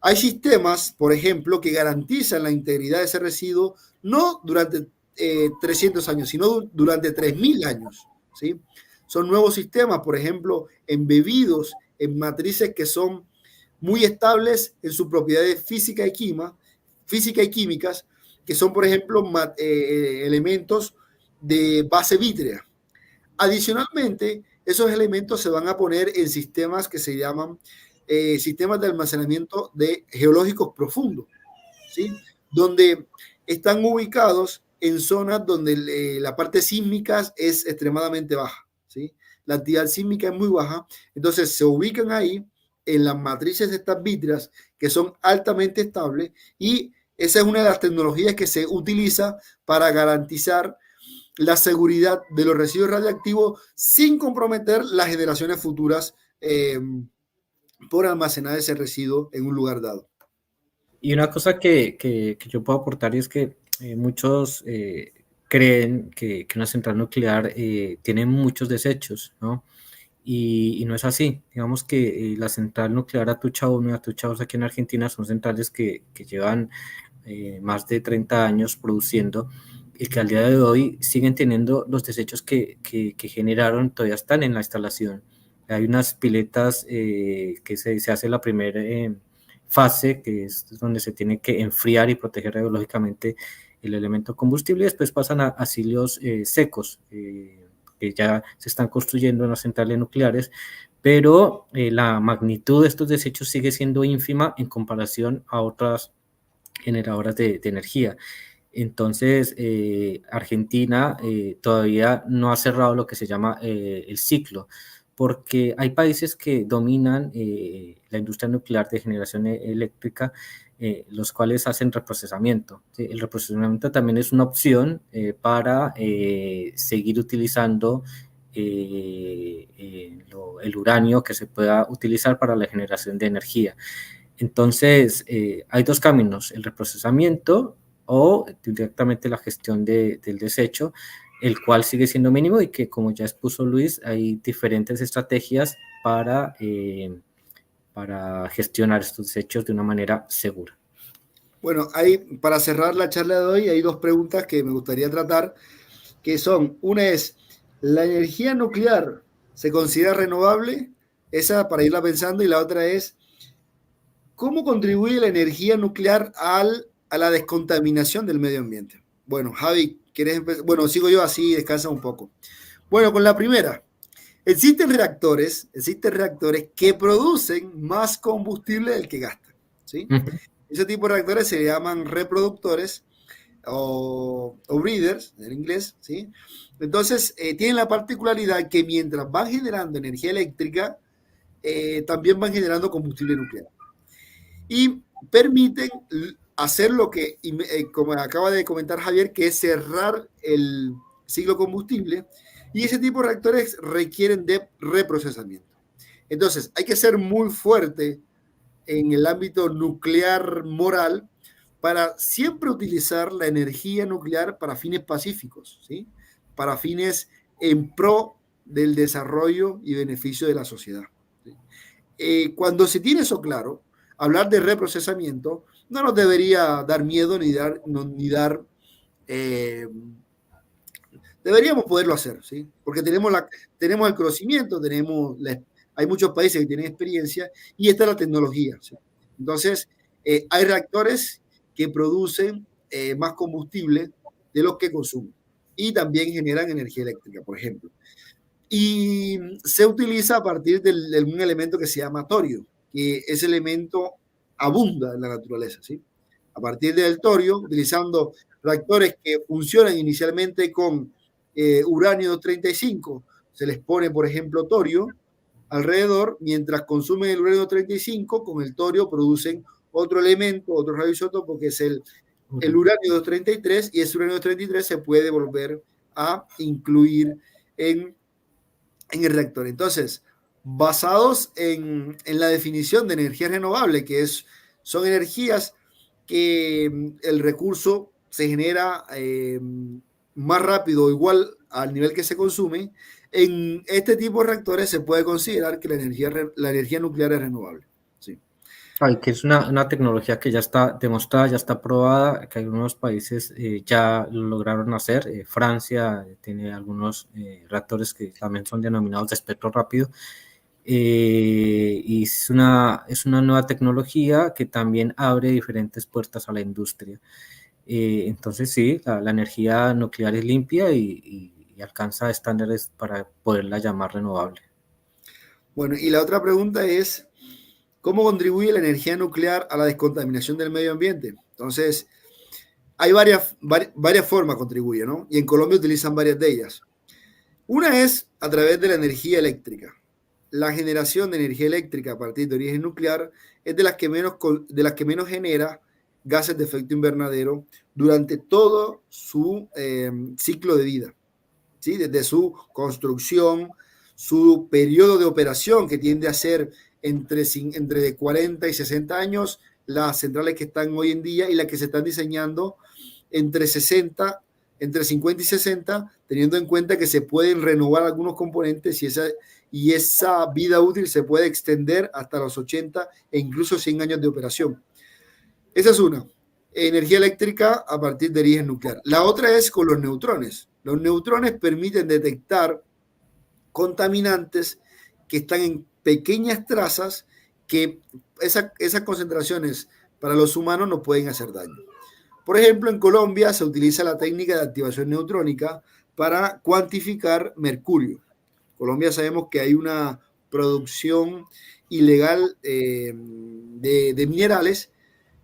Hay sistemas, por ejemplo, que garantizan la integridad de ese residuo no durante 300 años, sino durante 3.000 años, ¿sí? Son nuevos sistemas, por ejemplo, embebidos en matrices que son muy estables en sus propiedades físicas y químicas, que son, por ejemplo, elementos de base vítrea. Adicionalmente, esos elementos se van a poner en sistemas que se llaman sistemas de almacenamiento geológicos profundos, ¿sí? Donde están ubicados en zonas donde la parte sísmica es extremadamente baja, ¿sí? La actividad sísmica es muy baja, entonces se ubican ahí en las matrices de estas vítreas que son altamente estables, y esa es una de las tecnologías que se utiliza para garantizar la seguridad de los residuos radiactivos sin comprometer las generaciones futuras por almacenar ese residuo en un lugar dado. Y una cosa que yo puedo aportar es que muchos creen que una central nuclear tiene muchos desechos, ¿no? y no es así. Digamos que la central nuclear Atucha 1 y Atucha 2 aquí en Argentina son centrales que llevan más de 30 años produciendo y que al día de hoy siguen teniendo los desechos que generaron, todavía están en la instalación. Hay unas piletas que se hace la primera fase, que es donde se tiene que enfriar y proteger radiológicamente el elemento combustible, y después pasan a cilios secos, que ya se están construyendo en las centrales nucleares, pero la magnitud de estos desechos sigue siendo ínfima en comparación a otras generadoras de energía. Entonces, Argentina todavía no ha cerrado lo que se llama el ciclo, porque hay países que dominan la industria nuclear de generación eléctrica, los cuales hacen reprocesamiento. ¿Sí? El reprocesamiento también es una opción para seguir utilizando el uranio que se pueda utilizar para la generación de energía. Entonces, hay dos caminos, el reprocesamiento o directamente la gestión del desecho, el cual sigue siendo mínimo y que, como ya expuso Luis, hay diferentes estrategias para gestionar estos desechos de una manera segura. Bueno, para cerrar la charla de hoy, hay dos preguntas que me gustaría tratar, que son, una es, ¿la energía nuclear se considera renovable? Esa para irla pensando, y la otra es, ¿cómo contribuye la energía nuclear a la descontaminación del medio ambiente? Bueno, Javi, ¿quieres empezar? Bueno, sigo yo así, descansa un poco. Bueno, con la primera. Existen reactores que producen más combustible del que gastan, ¿sí? Ese tipo de reactores se llaman reproductores o breeders, en inglés, ¿sí? Entonces, tienen la particularidad que mientras van generando energía eléctrica, también van generando combustible nuclear. Y permiten hacer lo que, como acaba de comentar Javier, que es cerrar el ciclo combustible, y ese tipo de reactores requieren de reprocesamiento. Entonces, hay que ser muy fuerte en el ámbito nuclear moral para siempre utilizar la energía nuclear para fines pacíficos, ¿sí? Para fines en pro del desarrollo y beneficio de la sociedad, ¿sí? Cuando se tiene eso claro, hablar de reprocesamiento no nos debería dar miedo deberíamos poderlo hacer, ¿sí? Porque tenemos el conocimiento, hay muchos países que tienen experiencia y está la tecnología, ¿sí? Entonces, hay reactores que producen más combustible de los que consumen y también generan energía eléctrica, por ejemplo. Y se utiliza a partir de un elemento que se llama torio, que ese elemento abunda en la naturaleza, ¿sí? A partir del torio, utilizando reactores que funcionan inicialmente con uranio 235, se les pone, por ejemplo, torio alrededor, mientras consumen el uranio 235, con el torio producen otro elemento, otro radioisótopo, que es el uranio 233, y ese uranio 233 se puede volver a incluir en el reactor. Entonces, basados en la definición de energía renovable, son energías que el recurso se genera más rápido o igual al nivel que se consume, en este tipo de reactores se puede considerar que la energía nuclear es renovable. Sí. Ay, que es una tecnología que ya está demostrada, ya está probada, que algunos países ya lo lograron hacer. Francia tiene algunos reactores que también son denominados de espectro rápido. Y es una nueva tecnología que también abre diferentes puertas a la industria. Entonces sí, la energía nuclear es limpia y alcanza estándares para poderla llamar renovable. Bueno, y la otra pregunta es, ¿cómo contribuye la energía nuclear a la descontaminación del medio ambiente? Entonces, hay varias formas que contribuye, ¿no? Y en Colombia utilizan varias de ellas. Una es a través de la energía eléctrica. La generación de energía eléctrica a partir de origen nuclear es de las que menos genera gases de efecto invernadero durante todo su ciclo de vida, ¿sí? Desde su construcción, su periodo de operación, que tiende a ser entre 40 y 60 años, las centrales que están hoy en día y las que se están diseñando entre 60 entre 50 y 60, teniendo en cuenta que se pueden renovar algunos componentes y esa vida útil se puede extender hasta los 80 e incluso 100 años de operación. Esa es una. Energía eléctrica a partir de origen nuclear. La otra es con los neutrones. Los neutrones permiten detectar contaminantes que están en pequeñas trazas que esas concentraciones para los humanos no pueden hacer daño. Por ejemplo, en Colombia se utiliza la técnica de activación neutrónica para cuantificar mercurio. En Colombia sabemos que hay una producción ilegal de minerales,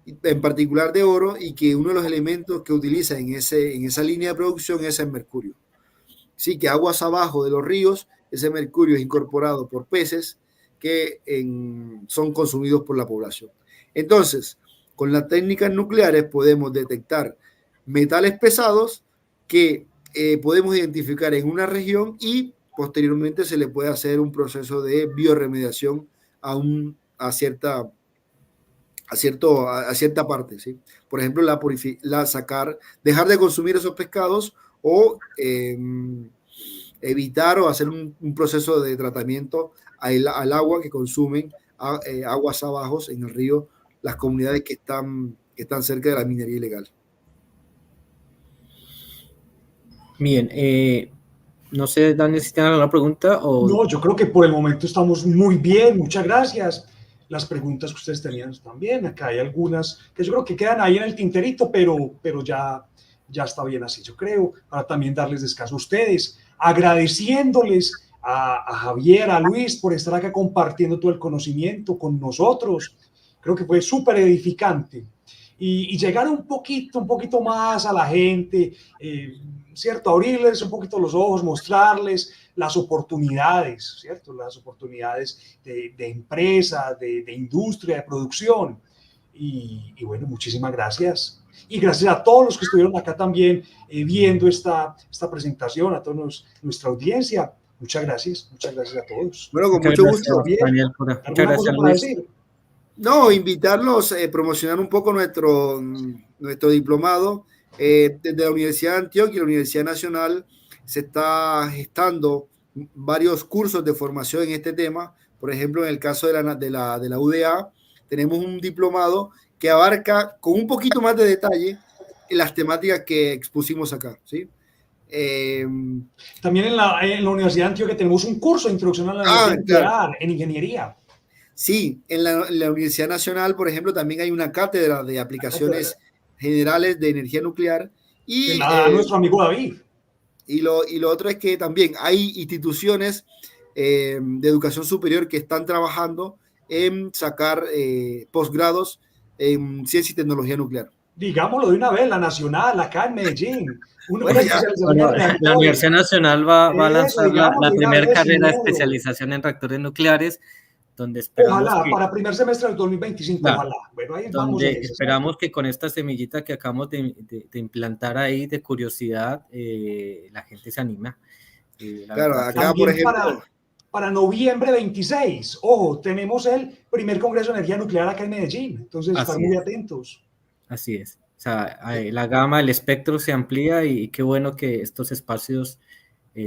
en particular de oro, y que uno de los elementos que utiliza en esa línea de producción es el mercurio. Sí, que aguas abajo de los ríos, ese mercurio es incorporado por peces que son consumidos por la población. Entonces, con las técnicas nucleares podemos detectar metales pesados que podemos identificar en una región y posteriormente se le puede hacer un proceso de bioremediación a cierta parte, ¿sí? Por ejemplo, dejar de consumir esos pescados o evitar o hacer un proceso de tratamiento al agua que consumen aguas abajo en el río las comunidades que están cerca de la minería ilegal. Bien, no sé, Daniel, si tienen alguna pregunta o... No, yo creo que por el momento estamos muy bien, muchas gracias. Las preguntas que ustedes tenían también, acá hay algunas que yo creo que quedan ahí en el tinterito, pero ya está bien así, yo creo, para también darles descanso a ustedes, agradeciéndoles a Javier, a Luis, por estar acá compartiendo todo el conocimiento con nosotros. Creo que fue súper edificante. Y llegar un poquito más a la gente, ¿cierto? Abrirles un poquito los ojos, mostrarles las oportunidades, ¿cierto? Las oportunidades de empresa, de industria, de producción. Y bueno, muchísimas gracias. Y gracias a todos los que estuvieron acá también viendo esta presentación, a toda nuestra audiencia. Muchas gracias a todos. Bueno, con mucho gusto. Daniel, muchas gracias, Luis. No, invitarlos a promocionar un poco nuestro diplomado. Desde la Universidad de Antioquia y la Universidad Nacional se está gestando varios cursos de formación en este tema. Por ejemplo, en el caso de la UDA, tenemos un diplomado que abarca con un poquito más de detalle las temáticas que expusimos acá, ¿sí? También en la Universidad de Antioquia tenemos un curso de introducción a la energía nuclear en ingeniería. Sí, en la Universidad Nacional, por ejemplo, también hay una cátedra de aplicaciones generales de energía nuclear. Y nuestro amigo David. Y lo otro es que también hay instituciones de educación superior que están trabajando en sacar posgrados en ciencia y tecnología nuclear. Digámoslo de una vez, la Nacional, acá en Medellín. La Universidad Nacional va a lanzar la primera carrera de especialización en reactores nucleares, donde esperamos para primer semestre del 2025, ojalá. Bueno, ahí vamos. Esperamos que con esta semillita que acabamos de implantar ahí de curiosidad, la gente se anima. Claro, acá por ejemplo... Para noviembre 26, ojo, tenemos el primer Congreso de Energía Nuclear acá en Medellín, entonces estar muy atentos. Así es, o sea, la gama, el espectro se amplía y qué bueno que estos espacios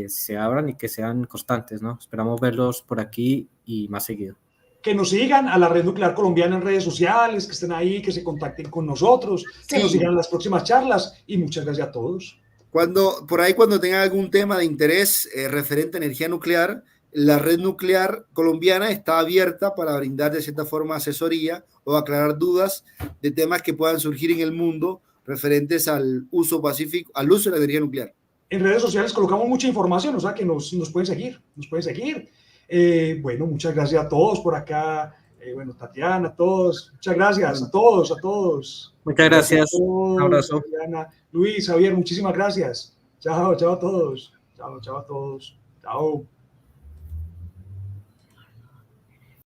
se abran y que sean constantes, ¿no? Esperamos verlos por aquí y más seguido. Que nos sigan a la Red Nuclear Colombiana en redes sociales, que estén ahí, que se contacten con nosotros, que nos sigan en las próximas charlas y muchas gracias a todos. Cuando tengan algún tema de interés referente a energía nuclear, la Red Nuclear Colombiana está abierta para brindar de cierta forma asesoría o aclarar dudas de temas que puedan surgir en el mundo referentes al uso pacífico, al uso de la energía nuclear. En redes sociales colocamos mucha información, o sea que nos pueden seguir, bueno, muchas gracias a todos por acá, bueno, Tatiana, a todos, muchas gracias a todos. Muchas gracias, un abrazo. Tatiana, Luis, Javier, muchísimas gracias. Chao a todos. Chao a todos. Chao.